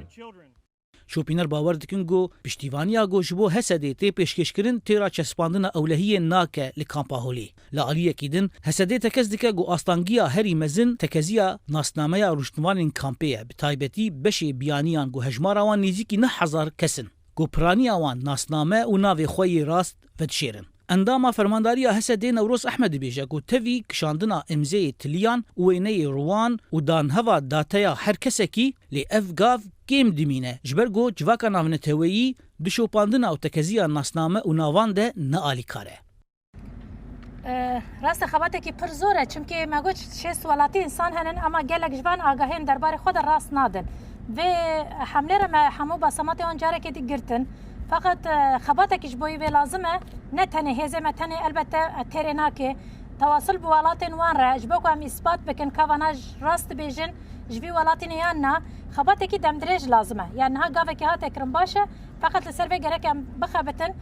شۆپینەر باوەڕ dikin got piştîvaniya got ji bo Hesedê tê pêşkêşkirin têra çespandina ewlehiyên nake li kampa holê. Li aliyekî din Hesedê tekez dike got astangiya herî mezin tekeziya nasnameya rûştvanên kampê ye bi taybetî beşê biyaniyan got hejmara wan nêzîkî 9,000 kesin. Got piraniya wan nasname û navê xwe yê rast vedişêrin. Endama fermandariya Hesedê Newroz Ehmed dibêje got tevî kişandina imzeyê tiliyan û wêneyê Rwan û danheva dateya her kesekî lê ev gav kêm dimîne ji ber got civaka navneteweyî di şopandina û tekeziya nasname û navan de nealîkar e. Rast xebatekî pir zor e çimkî me got şêst welatî insan henin ama gelek ji van agahên derbarê xwe de rast nadin. Vê hemlêre me hemû basamatê wan carekê dî girtin. Fakat xebatekî ji bo wê lazim e ne tenê hêzê me tenê elbette têrê nake. Tewasil bi welatên wan re ji bo ku em îspat bikin kavana rast dibêjin ji vî welatî yan na xebatekî demdirêj lazim e. Yani niha gavekî hate kirin baş e fakat li ser vê gerek em bixebitin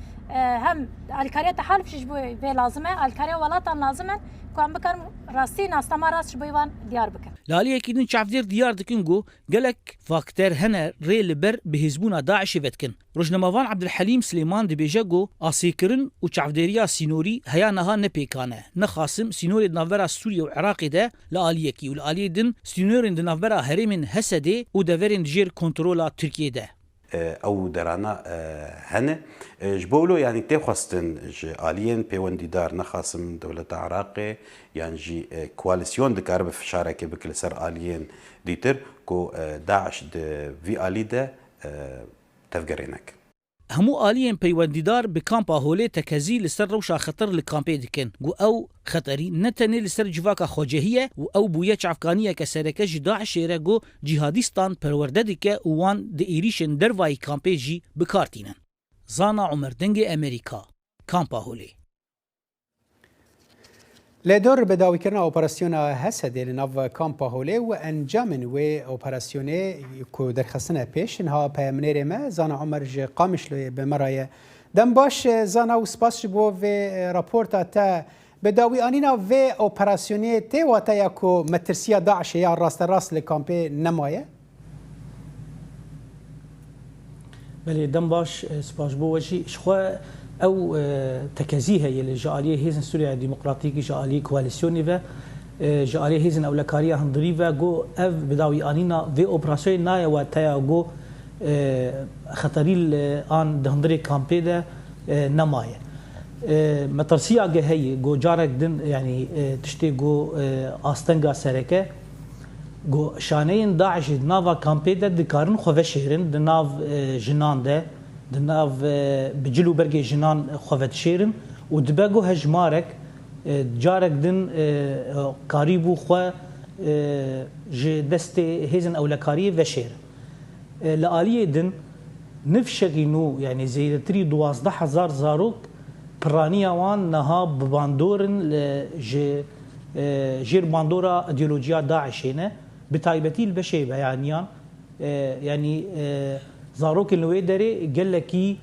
hem alîkariya tehalif ji bo wê lazim e alîkariya welatan lazim e ku em bikarin rastî nastema rast ji bo wan diyar bikin. Li aliyekî din çavdêr diyar dikin got gelek fakter hene rê li ber bi hêzbûna Daişê vedkin. Rojnamevan Abdulhelîm Silêman dibêje got asêkirin û çavdêriya sînorî heya niha nepêkane. Nexasim sînorê di navbera Sûriye û Iraqê de li aliyekî û li aliyê din sînorên di navbera herêmên Hesedê û deverên di jêr kontrola Tirkiyê de. او درانا هنه جبولو يعني تخواستن آليين بيونديدار نخاسم دولة عراقي يعني جي كواليسيون دكارب في شاركة بكل سر آليين ديتر كو داعش في آلي ده تفقرينك همو آليين پەیوەندیدار بە کامپا هۆلێ تەکەزی لەسەر ڕەوشا خەتەر لە کامپێ دکەن گو ئەو خەتەری نەتەنێ لەسەر جیڤاکە خۆجەهیە و ئەو بوویە چافکانیە کە سەرەکەژی داعشێرە گۆ جیهادیستان پەروەردە دکە وان دە ئێریشن دەروایی کامپێژی بکارتینن. زانا عومەر دەنگی ئەمریکا کامپا هۆلێ. لدور بداویکردن اپراسیونا هسده لناو کامپا هوله و انجامن و اپراسیونه که درخستنه پیش انها پیامنیر ما زانا عمر قامش لوی بمرایه دم باش زانا و سپاس بو و راپورتا تا بداوی آنینا و اپراسیونه تی واتا یا که مترسیا داعش یا راست لکامپه نمایه؟ بله دم باش سپاس بو وشی شخوا او تكازيها يلي جاليه هيزن سوريا ديمقراطيكي جاليه كواليسيوني و جاليه هيزن اولكاريا هندريفا جو اف بداوي انينا في اوبراسيون نايا وتايا جو خطري ان دهندري كامبيدا نمايه مترسيا هي جو جارك دن يعني تشتي جو استنغا سركه جو شانين داعش نافا كامبيدا دكارن خو شهرن دناف جنان ده دناف بجلو برگی جنان خوفت شیرن و دباگو هجمارک جارک دن قریبو خو ج دست هیزن اولکاری و شیر لآلیه دن نفشگینو يعني زیدتری 12,000 زاروک پرانیا وان نها بباندورن جير باندورا ایدئولوژیا داعشینه بتایبتی البشی بیانیان يعني زاروک نوی داره گلکی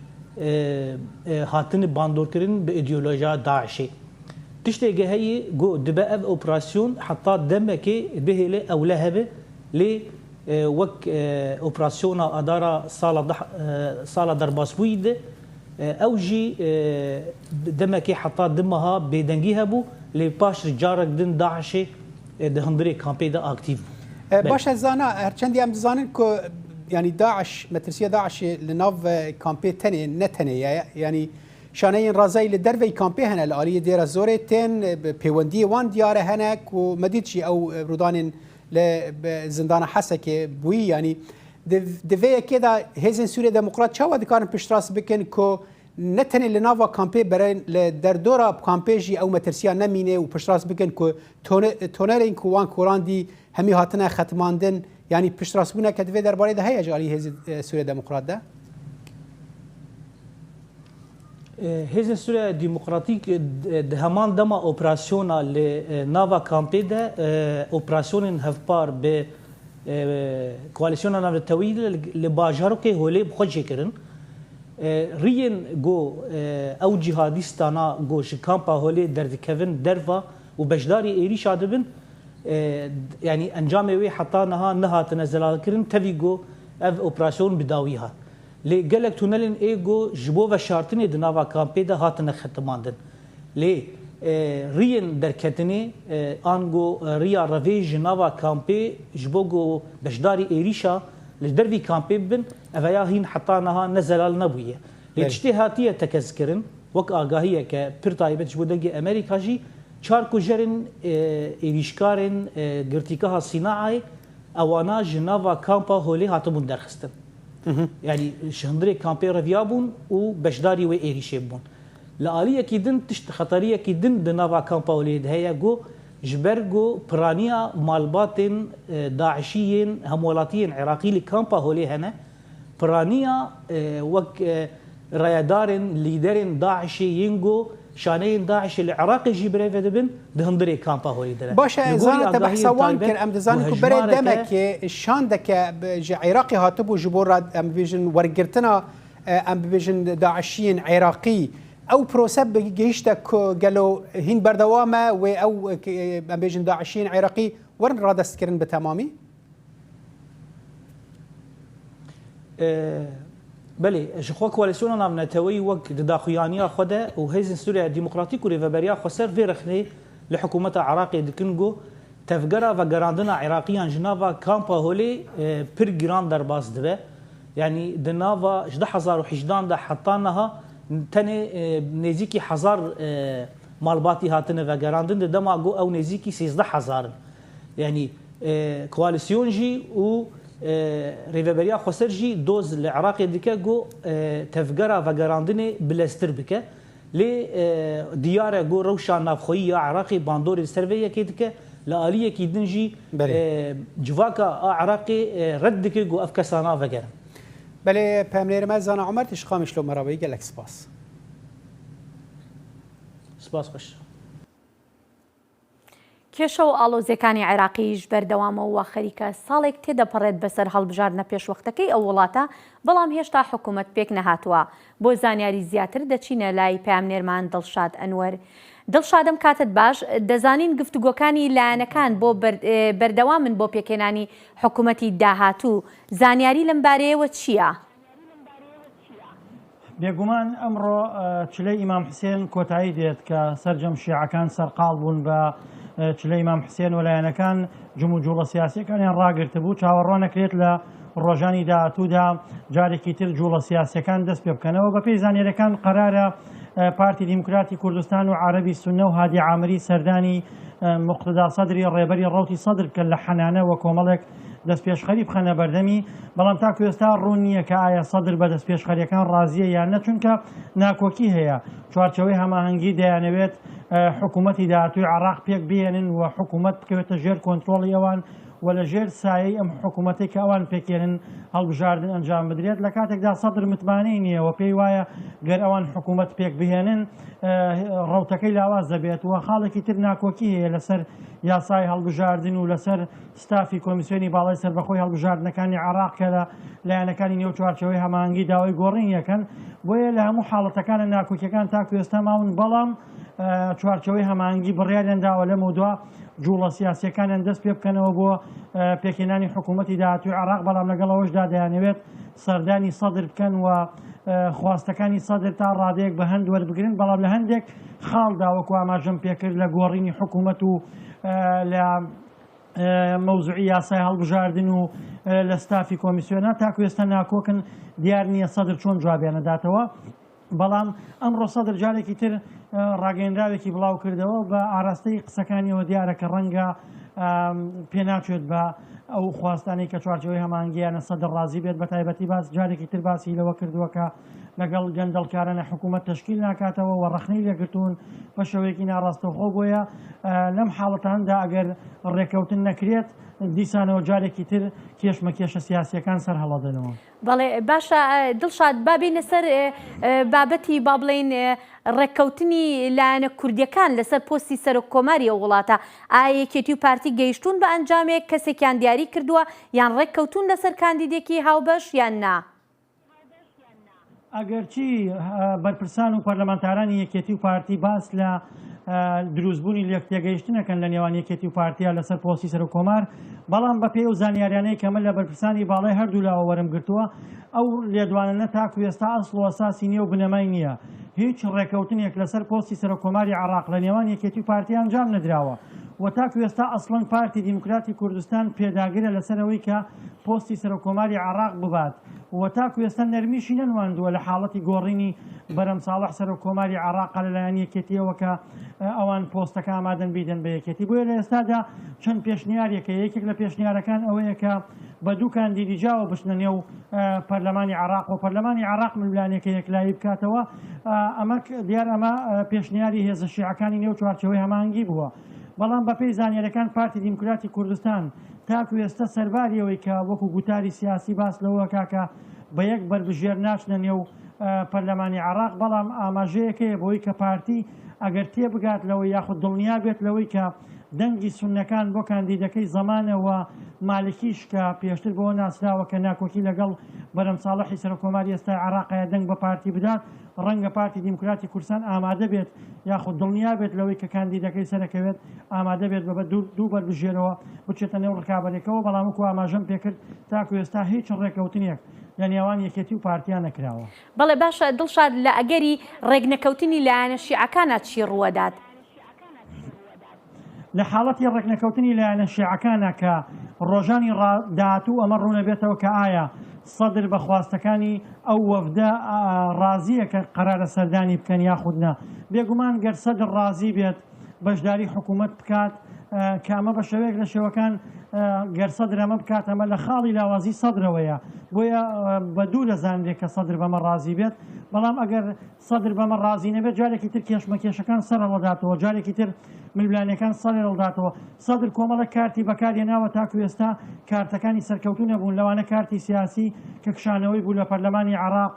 هاتن باندور کرن به ایدئولوژیا داعشی تشتی گهی گو دبا اف اپراسیون حتی دمکی بهله اولهبه لی وک اپراسیون اداره سال درباس بوید او جی دمکی حتی دمها بدنگیها بو لی باش رجارک دن داعشی دهندری کامپی دا اکتیو باش زانا هرچندی هم زانن که يعني داعش مترسية داعش لناف كامبي تاني نتني يعني شانين رازاي لدرفي كامبي هنا الآلية ديرا زوريتين بيوندي وان ديارة هناك ومديتشي أو رودان لزندان حسك بوي يعني دفيا كده هيزن سوريا ديمقراط شاوة دكارن بشتراس بكن كو نتني لنافا كامبي برين لدردورا كامبيجي أو مترسية نمينة وبشتراس بكن كو تونرين كوان كوران دي همي هاتنا ختماندن يعني پشتراسبونا كدوی درباره ده هيا جالي حزب سوريا ديمقراط ده حزب سوريا ديمقراطيك همان دما اوبراسيونا لنافا كامبي ده اوبراسيون هفبار ب كواليسيونا ناف التويل لباجاروكي هولي بخوجي كرن ريين جو او جهاديستانا جو شكامبا هولي درد كيفن درفا وبجداري ايريش ادبن يعني انجام وي حتى نها تنزل كرن تفيجو اف اوبراسيون بداويها لي قالك تونلين ايجو جبو و شارتني دناوا كامبي ده هاتن ختماندن لي رين دركتني انغو ريا رافي جناوا كامبي جبوغو بجداري ايريشا لدرفي كامبي بن افيا هين حتى نها نزل النبويه لتشتهاتيه تكذكرن وك اغاهيه كبرتايبت جبو دغي امريكا جي چارکو جرن ایریشکارن گرتیکا صناعی اوانا جناوا کامپا هولی هاتمون درخستن يعني شهندري كامبي رفيابون وبشداري وإيريشيبون لآلية كيدن تشت خطرية كيدن دنافا كامبا هولی هيا جو جبرجو برانيا مالباتن داعشيين همولاتيين عراقي لكامبا هولي هنا برانيا وك ريادارن ليدرن داعشي ينجو شانين داعش العراقي جبري فدبن دهندري كامبا هولي دلا باشا زانه تبحث وان كان ام دزانك بري دمك شاندك عراقي هاتبو جبور ام فيجن ورغرتنا ام فيجن داعشيين عراقي او بروسب جيشتك قالوا هين بردوامه او ام فيجن داعشيين عراقي ورن راد سكرن بتمامي بله شخوا كواليسيون نام نتوي وك داخيانيا خدا وهيزن سوريا ديمقراطيك وريفابريا خسر في رخني لحكومه عراقي دكنجو تفجرا وغراندنا عراقيا جنافا كامبا هولي بير جراند درباس دبه يعني دنافا 11018 دا حطانها تنه نزيكي 1000 مالباتي هاتنه وگراندن دما جو او نزيكي 13000 يعني كواليسيون جي و ريفابريا خسر جي دوز العراق ديكا جو تفجرا وگراندن بلاستر بك لي ديار جو روشان نافخويه عراقي باندور السرفيه كيدك لآلية كيدنجي جواكا عراقي ردك جو افكسانا وگرا بله پاملیر ما زانا عمر تشخامش لو مراوی گلک سپاس سپاس خوش کێشە و ئاڵۆزیەکانی عێراقیش بەردەوامەوە خەریکە ساڵێک تێدەپەڕێت بەسەر هەڵبژاردنە پێشوەختەکەی ئەو وڵاتە بەڵام هێشتا حکوومەت پێک نەهاتووە بۆ زانیاری زیاتر دەچینە لای پامنێرمان دڵشاد ئەنوەر دڵشادم کاتت باش دەزانین گفتوگۆکانی لایەنەکان بۆ بەردەوامن بۆ پێکێنانی حکوومەتی داهاتوو زانیاری لەم بارەیەوە چییە؟ بێگومان ئەمڕۆ چلەی ئیمام حوسێن کۆتایی دێت کە سەرجەم شیعەکان سەرقاڵ بوون بە چلەی ئیمام حوسێن و لایەنەکان جمو جوڵە سیاسیەکانیان ڕاگرتە بوو چاوەڕوان نەکرێت لە ڕۆژانی داهاتوودا جارێکی تر جوڵە سیاسیەکان دەست پێ بکەنەوە بە پێی زانیاریەکان قەرارە پارتی دیموکراتی کوردستان و عەرەبی سوننە و هادی عامری سەردانی مقتدا سەدری ڕێبەری ڕەوتی سەدر بکەن لە حەنانە وە کۆمەڵێک دەستپێشخەری بخەنە بەردەمی بەڵام تاکو ئێستا ڕوون نییە کە ئایا سەدر بە دەستپێشخەریەکان ڕازیە یان نە چونکە ناکۆکی هەیە چوارچەوەی هەماهەنگی دەیانەوێت حکوومەتی داهاتووی عێراق پێک بێنن و حکوومەت بکەوێتە ژێر کۆنتڕۆڵی ئەوان و لە ژێر سایەی ئەم حکوومەتی کە ئەوان پێکێنن هەڵبژاردن ئەنجام بدرێت لە کاتێکدا سەدر متمانەی نییە و پێی وایە گەر ئەوان حکوومەت پێک بهێنن ڕەوتەکەی لاواز دەبێت و خاڵێکی تر ناکۆکی هەیە لەسەر یاسای هەڵبژاردن و لەسەر ستافی کۆمیسیۆنی باڵای سەربەخۆی هەڵبژاردنەکانی عێراق کە لە لایەنەکانی نێو چوارچەوەی هەماهەنگی داوای گۆڕین یەکەن بۆیە لە هەموو حاڵەتەکانە ناکۆکیەکان تاکو ئێستا ماون بەڵام چوارچەوەی هەماهەنگی بڕیاریان داوە لەمە دووە جوڵە سیاسیەکانیان دەست پێ بکەنەوە بۆ پێکێنانی حکوومەتی داهاتووی عێراق بەڵام لەگەڵەوەشدا دەیانەوێت سەردانی سەدر بکەن و خواستەکانی سەدر تا ڕادەیەک بە هەند وەربگرن بەڵام لە هەندێک خاڵدا وەکو ئاماژەم پێکرد لە گۆڕینی حکوومەت و لە مەوزوعی یاسای هەڵبژاردن و لە ستافی کۆمیسیۆنە تاکو ئێستا ناکۆکن دیار نییە سەدر چۆن جوابیانەداتەوە بەڵام ئەمڕۆ سەدر جارێکی تر ڕاگەیەنراوێکی بڵاو کردەوە بە ئاراستەی قسەکانیەوە دیارە کە ڕەنگە پێناچێت بە ئەو خواستانی کە چوارچەوەی هەماهەنگیانە سەدر ڕازی بێت بە تایبەتی باس جارێکی تر باسی لەوە کردووە کە لەگەڵ گەندەڵکارانە حکوومەت تشکیل ناکاتەوە و ڕەخنەی لێگرتوون بە شێوەیەکی ناڕاستەوخۆ بۆیە لەم حاڵەتاندا ئەگەر ڕێکەوتن نەکرێت دیسانەوە جارێکی تر کێشمەکێشە سیاسیەکان سەر هەڵەدەنەوە. بەڵێ باشە دڵشاد بابینە سەر بابەتی با بڵێن ڕێککەوتنی لایەنە کوردیەکان لەسەر پۆستی سەرۆک کۆماری ئەو وڵاتە ئایا یەکێتی و پارتی گەیشتون بە ئەنجامێک کەسێکیان دیاری کردووە یان ڕێککەوتون لەسەر کاندیدێکی هاوبەش یان نا؟ ئەگەرچی بەرپرسان و پەرلەمانتارانی یەکێتی و پارتی باس لە دروستبوونی لەکتێگەیشتنەکەن لە نێوان یەکێتی و پارتیا لەسەر پۆستی سەرۆک کۆمار بەڵام بە پێی و زانیاریانەی کەمە لە بەرپرسانی باڵای هەردوو لاوە وەرم گرتووە ئەو لێدوانە تاکو ئێستا ئەسڵ و ئەساسی نییە و بنەمای نییە هیچ ڕێکەوتنێک لەسەر پۆستی سەرۆک کۆماری عێراق لە نێوان یەکێتی و پارتی ئەنجام نەدراوە و تاکو ئێستا ئەسڵەن پارتی دیموکراتی کوردستان پێداگرە لەسەرەوەی کە پۆستی سەرۆک کۆماری عێراق ببات و تاکو ئێستا نەرمیشی نەنواندووە لە حاڵەتی گۆڕینی بەرەم ساڵح سەرۆک کۆماری عێراق لەلایەن یەکێتیەوە کە ئەوان پۆستەکە ئامادەن بیدەن بە یەکێتی بۆیە لە ئێستادا چەند پێشنیارێکە یەکێک لە پێشنیارەکان ئەوەیە کە بە دوو کاندیدی جاوە بچنە نێو پەرلەمانی عێراق و پەرلەمانی عێراق ملوانێکە یەکلایی بکاتەوە ئەمە دیار ئەمە پێشنیاری هێزە شیعەکانی نێو چوارچەوەی هەماهەنگی بووە بەڵام بە پێی زانیاریەکان پارتی دیموکراتی کوردستان تاکو ئێستا سەرباریەوەی کە وەکو گوتاری سیاسی باس لەوە کاکە بە یەک بەربژێر ناچنە نێو پەرلەمانی عێراق بەڵام ئاماژەیەکەیە بۆی کە پارتی ئەگەر تێبگات لەوەی یاخود دڵنیا بێت لەوەی کە دەنگی سوننەکان بۆ کاندیدەکەی زەمانەوە مالکیش کە پێشتر بۆ ناسراوە کە ناکۆکی لەگەڵ بەرەم ساڵحی سەرۆک کۆماری ئێستای عێراقەیە دەنگ بە پارتی بدات ڕەنگە پارتی دیموکراتی کوردستان ئامادە بێت یاخود دڵنیا بێت لەوەی کە کاندیدەکەی سەرەکەوێت ئامادە بێت بە دوو بەربژێرەوە بچێتە نێو ڕکابەرێکەوە بەڵام وەکو ئاماژەم پێکرد تاکو ئێستا هیچ ڕێکەوتنێک لە نێوان یەکێتی و پارتیان نەکراوە. بەڵێ باشە دڵشاد لە ئەگەری ڕێگنەکەوتنی لایەنە شیعەکانە چی ڕووەدات؟ لە حاڵەتی ڕێکنەکەوتنی لایەنە شیعەکانە کە ڕۆژانی داهاتوو ئەمە ڕوونە بێتەوە کە ئایا سەدر بە خواستەکانی ئەو وەفدە ڕازیە کە قەرارە سەردانی بکەن یاخودنا بێگومان گەر سەدر ڕازی بێت بەشداری حکوومەت بکات کامە بە شەوەیەک لە شێوەکان گەر سەدر ئەمە بکات ئەمە لە خاڵی لاوازی سەدرەوەیە بۆیە بە دوو دەزانرێت کە سەدر بەمە ڕازی بێت بەڵام ئەگەر سەدر بەمە ڕازی نەبێت جارێکی تر کێشمەکێشەکان سەرەڵداتەوە جارێکی تر ململانەکان سەرێڵداتەوە سەدر کۆمەڵە کارتی بەکارهێناوە تاکو ئێستا کارتەکانی سەرکەوتو نەبوون لەوانە کارتی سیاسی کە کشانەوەی بوو لە پەرلەمانی عێراق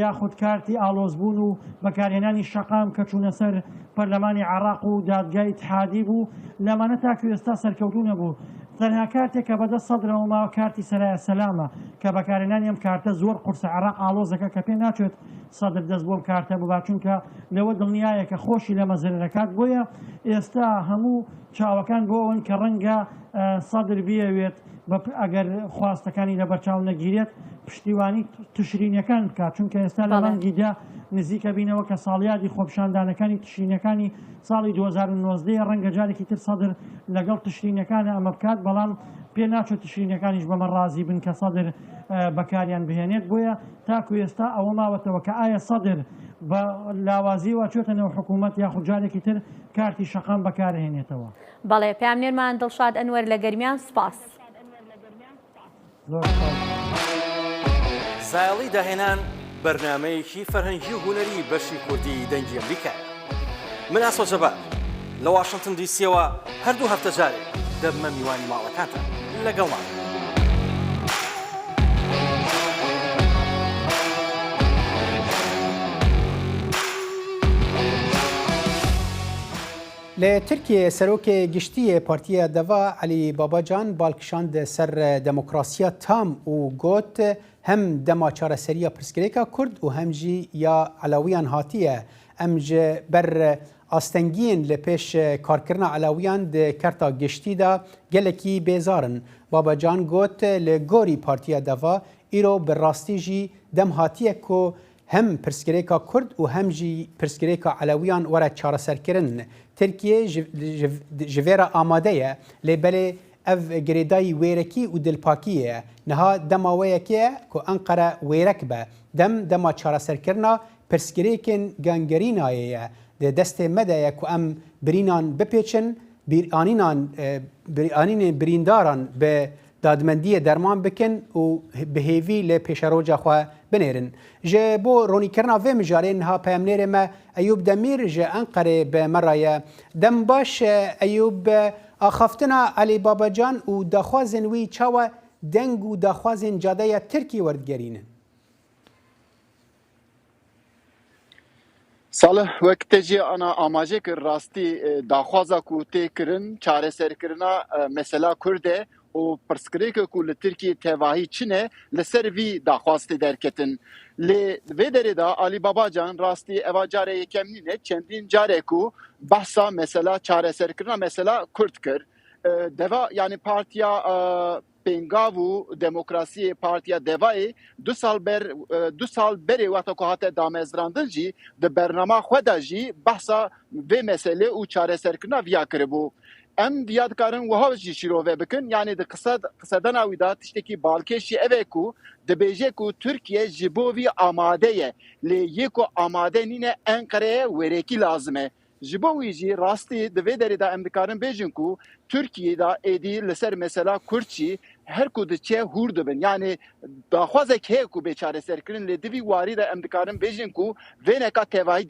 یاخود کارتی ئالۆزبوون و بەکارهێنانی شەقام کە چوونە سەر پەرلەمانی عێراق و دادگای اتحادی بوو لەمانە تاکو ئێستا سەرکەوتو نەبوو تەنها کارتێک کە بەدەست سەدرەوە ماوە کارتی سەرایە سەلامە کە بەکارهێنانی ئەم کارتە زۆر قورسە عێراق ئالۆزەکە کە پێ ناچێت سەدر دەست بۆ کارتە ببا چونکە لەوە دڵنیایە کە خۆشی لە مەزرەکات بۆیە ئێستا هەموو چاوەکان بۆ ئەوەن کە ڕەنگە سەدر بیەوێت ئەگەر خواستەکانی لە بەرچاو نەگیرێت پشتیوانی تشرینەکان بکات چونکە ئێستا لە مانگیدا نزیکە بینەوە کە ساڵیادی خۆپشاندانەکانی تشرینەکانی ساڵی 2019 ڕەنگە جارێکی تر سەدر لەگەڵ تشرینەکانە ئەمە بکات بەڵام پێ ناچێت تشرینەکانیش بەمە ڕازی بن کە سەدر بەکاریان بهێنێت بۆیە تاکو ئێستا ئەوە ماوەتەوە کە ئایا سەدر بە لاوازی واچێتە نێو حکوومەت یاخود جارێکی تر کارتی شەقام بەکارهێنێتەوە. بەڵێ پامنێرمان دڵشاد ئەنوەر لە گەرمیان سپاس. زایڵی داهێنان بەرنامەیەکی فەرهەنگی و هونەری بەشی کوردی دەنگی ئەمریکا. من ئاسۆ جەبار لە واشنگتن دیسیەوە هەردوو هەفتە جارێک دەبمە میوانی ماڵەکانتان لەگەڵمان. لە ترکیە سەرۆکێ گشتیە پارتیە دەوا علی باباجان باڵکشاند سەر دەموکراسیە تام و گوت هەم دەما چارەسەریە پرسگرێکە کورد و هەمجی یا علاویان هاتیە ئەم ji ber astengiyên li pêş karkirina Alawiyan di kerta giştî de gelekî bêzarin. Babacan got li gorî Partiya Deva îro bi rastî jî dem hatiye ku hem pirsgirêka Kurd û hem jî pirsgirêka Alawiyan were çareserkirin. Tirkiye ji vê re amade ye lêbelê ev girêdayî wêrekî û dilpakî ye. Niha dema weyekê ye ku Enqere wêrek be. Dem dema çareserkirina pirsgirêkên gangerînayê ye. Di destê me de ye ku em birînan bipêçin, anînên birîndaran bi dadmendiyê derman bikin û bi hêvî lê pêşeroca xwe binêrin. Ji bo ronîkirina vê mijarê niha peyamnêrê me Eyûb Demîr ji Enqerê bi me re ye. Dem baş Eyûb axaftina Elî Babacan û daxwazên wî çawa deng û daxwazên cadeya Tirkî werdigerînin. Salih wekte jî ana amajê kir rastî daxwaza ku tê kirin çareserkirina mesela Kurdê û pirsgirêk ku li Tirkiyê tevahî çi ne li ser vî daxwastê derketin. Lê vê derê de Alî Babacan rastî eva carê yekem nîne çendîn carê ku behsa mesela çareserkirina mesela Kurd kir. Deva yani partiya Pengav û demokrasiyê Partiya Devayê du sal berê weta ku hate damezrandin jî di bernama xwe de jî behsa vê meselê û çareserkirina viya kiribû. Em diya dikarin wiha jî şîrove bikin yani di qisedana wî de tiştekî balkêşî ev e ku dibêje ku Tirkiye ji bo vî amade ye lê yê ku amade nîne Enqereyê wêrekî lazim e. Ji bo wî jî rastî di vê derê de em dikarin bêjin ku Tirkiye da êdî li ser mesela Kurd jî her ku diçe hûr dibin yani daxwazek heye ku bêçareserkirin lê divî warî de em dikarin bêjin ku vê neka tevahî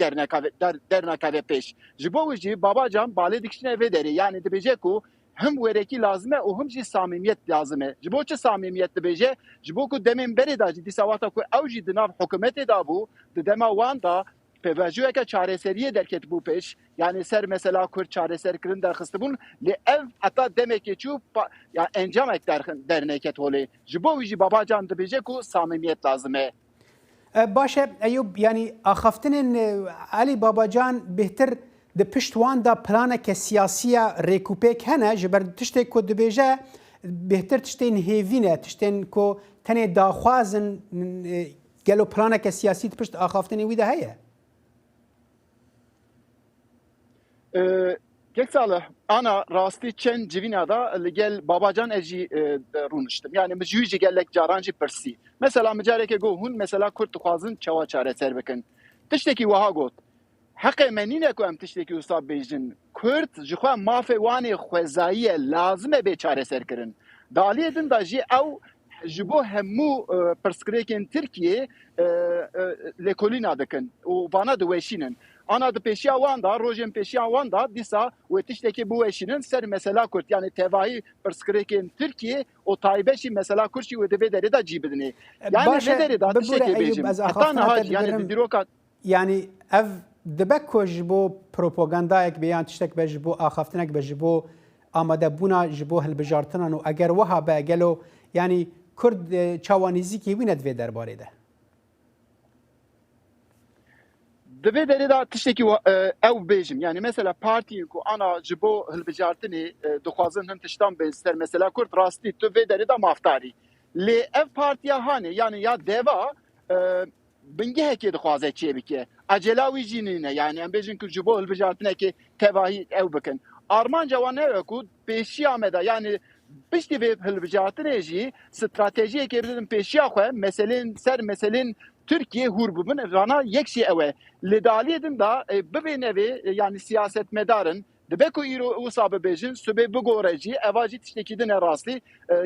dernakeve pêş. Ji bo wî jî Babacan balê dikişine vê derê yani dibêje ku hem wêrekî lazim e û hem jî samimiyet lazim e. Ji bo çi samimiyet dibêje? Ji bo ku demên berê da jî dîsa wata ku ew jî di nav hikûmetê da bû di dema wan da pevajiyeke çareseriyê derketibû pêş yani ser mesela Kurd çareserkirin derxistibûn lê ev heta demekê çû ya encamek derneket holê. Ji bo wî jî Babacan dibêje ku samimiyet lazim e. Baş e Eyûb yani axaftinên Elî Babacan bêhtir di pişt wan da planeke siyasiya rêkûpêk hene ji ber tiştê ku dibêje bêhtir tiştên hêvî ne tiştên ku tenê daxwazin gelo planeke siyasî di pişt axaftinê wî de heye. Gek salih ana rastî çend civîna da li gel babacan ez jî rûniştim. Yani mi jî gelek caran jî pirsî. Mesela mi careke got hûn mesela Kurd dixwazin çawa çareser bikin. Tiştekî wiha got. Heqê me nîne ku em tiştekî wisa bêjin. Kurd ji xwe mafê wanê xwezayî lazim e bê çareserkirin. Daliyê din da jî ew ji bo hemû pirsgirêkên Tirkiye lêkolîna dikin û vana diweşînin. Ana di pêşiya wan da rojên pêşiya wan da dîsa wê tiştekî biweşînin ser mesela Kurd yani tevahî pirsgirêkên Tirkiye û taybet jî mesela Kurd jî wê di vê derê da cî bidinê. Yani vê derê da tiştekî bêjim. Heta niha yani dîroka yani ev dibe ku ji bo propagandayek be yan tiştek be ji bo axaftinek be ji bo amadebûna ji bo hilbijartinan û eger wiha be gelo yani Kurd çawanîzîkî wî ne divê derbarê de. Divê derê da tiştekî ew bêjim. Yani mesela partiyên ku ana ji bo hilbijartinê dixwazin hin tiştan bên ser mesela Kurd rastî tu vê derê da maftarî. Lê ev partiya hanê yani ya deva bingehekê dixwaze çê bike. Acela wî jî nîne yani em bêjin ku ji bo hilbijartinekê tevahî ew bikin. Armanca wan ne ku pêşiya me da yani piştî vê hilbijartinê jî stratejiyekê bidin pêşiya xwe meselên ser meselên Türkiye hûr bibin rana yek jî ew e. Li daliyê din da bibêne vê yani siyasetmedarın dibe ku îro wisa bibêjin subê bigore jî eva jî tiştekî din e rastî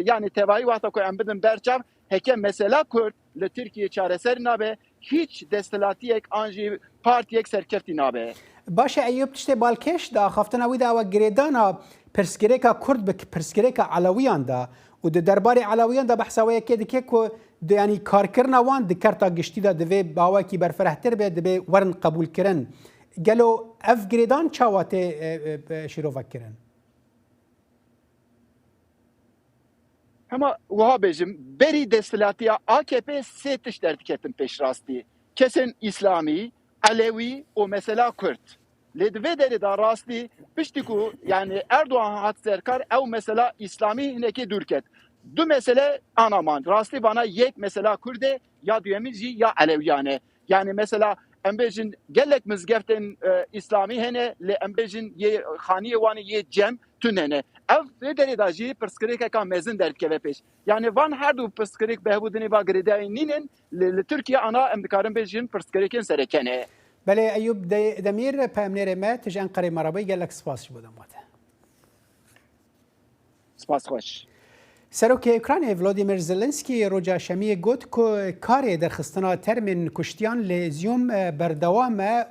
yani tevahî wexta ku em bidin berçav heke mesela Kurd li Tirkiye çareser nabe hiç destelatiyek an jî partiyek serkeftî nabe. Baş e Eyûb tiştê balkêş da axaftina wî da ew girêdana pirsgirêka Kurd bi pirsgirêka Elewiyan da û di derbarê Elewiyan da behsa wekê dike ku yani karkirina wan di kerta giştî da divê bawekî berfirehtir be dibe werin qebûlkirin. Gelo ev girêdan çawa tê şîrovekkirin? Hema wiha bêjim berî destilatiya AKP sê tişt derdiketin pêşrastî. Kesin İslamî, Alewî û mesela Kurd. Lê di vê derê da rastî piştî ku yani Erdoğan hat serkar ew mesela İslamî hinekê dûr ket. Du mesele anaman. Rastî bana yek mesela Kurdê ya duyemî jî ya Elewiyane. Yani mesela em bêjin gelek mizgeftên İslamî hene lê em bêjin yê xaniyê wanê yê cem tune hene. Ev vê derê da jî pirsgirêkeka mezin derdikeve pêş. Yani van her du pirsgirêk behbûdinê va girêdayê nînin li Tirkiye ana em dikarin bêjin pirsgirêkên serekene. Belê Eyûb Demîr peyamnêrê me tij Enqereyê merabî gelek spas ji bo demate. Spas xweş. Serokê Ukraynayê Volodymyr Zelensky roja şemiyê got ku karê derxistina termên kuştiyan li Zyum berdewam e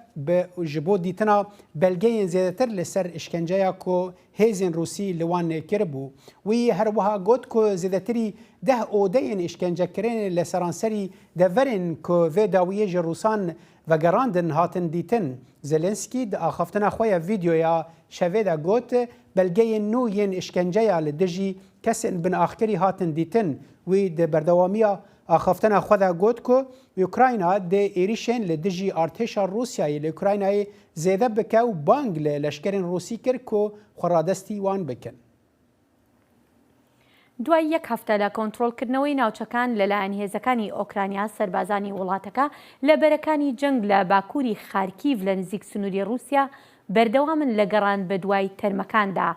ji bo dîtina belgeyên zêdetir li ser işkenceya ku hêzên Rûsî li wan kiribû. Wî her wiha got ku zêdetirî 10 odeyên işkencekirinê li seranserî deverên ku vê dawiyê ji Rûsan vegerandin hatin dîtin. Zelensky di axaftina xwe ya vîdyoya şevê de got belgeyên nû yên işkenceya li dijî kesên binaxkirî hatin dîtin. Wî di berdewamiya axaftina xwe de got ku Ukrayna dê êrişên li dijî artêşa Rûsyayê li Ukraynayê zêde bike û bang li leşkerên Rûsî kir ku xweradestî wan bikin. دوای یەک هەفتە لە کۆنتڕۆڵکردنەوەی ناوچەکان لەلایەن هێزەکانی ئۆکرانیا سەربازانی وڵاتەکە لە بەرەکانی جەنگ لە باکووری خارکیڤ لە نزیک سنووری رووسیا بەردەوامن لە گەڕان بە دوای تەرمەکاندا.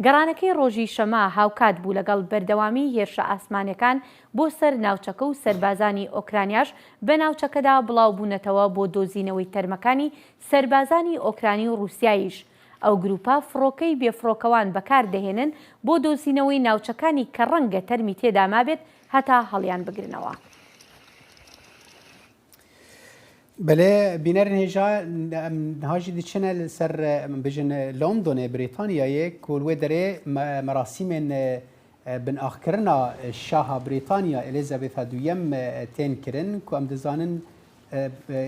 گەڕانەکەی ڕۆژی شەما هاوکات بوو لەگەڵ بەردەوامی هێرشە ئاسمانەکان بۆ سەر ناوچەکە و سەربازانی ئۆکرانیاش بە ناوچەکەدا بڵاوبوونەتەوە بۆ دۆزینەوەی تەرمەکانی سەربازانی ئۆکرانی و رووساییش. ئەو گروپا فڕۆکەی بێفڕۆکەوان بەکاردەهێنن بۆ دۆزینەوەی ناوچەکانی کە ڕەنگە تەرمی تێدا مابێت هەتا هەڵیان بگرنەوە. بله بینەرن هێژا هاژی diçine li ser bijin Londonê Brîtanyayê ku wê derê merasîmên binaxkirina Şaha Brîtanya Elizabetha duyem tên kirin ku em dizanin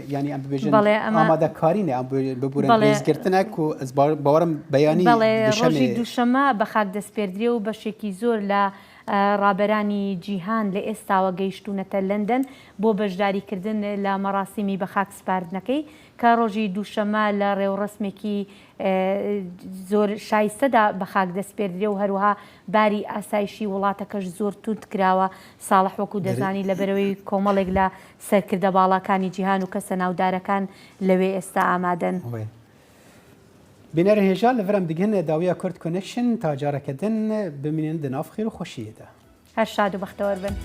yani em bibêjin amadekarî ne em bibûrin rêzgirtinek ku ez bawerim beyanî ڕۆژی دووشەمە بە خاک دەستپێردرێ و بەشێکی زۆر لە ڕابەرانی جیهان لە ئێستاوە گەیشتوونەتە لەندەن بۆ بەشداریکردن لە مەراسیمی بە خاک سپاردنەکەی کە ڕۆژی دووشەمە لە ڕێوڕسمێکی زۆر شایستەدا بە خاک دەستپێردرێ و هەروەها باری ئاسایشی وڵاتەکەش زۆر توند کراوە. ساڵح وەکو دەزانی لەبەرەوەی کۆمەڵێک لە سەرکردە باڵەکانی جیهان و کەسە ناودارەکان لەوێ ئێستا ئامادەن. بینەر هێژا لە ڤرم دیگەن داویە کورد کۆنێکشن تا جارەکەدن بمینن دناف خێر و خۆشیەدا هەر شاد و بەختەوەر بن.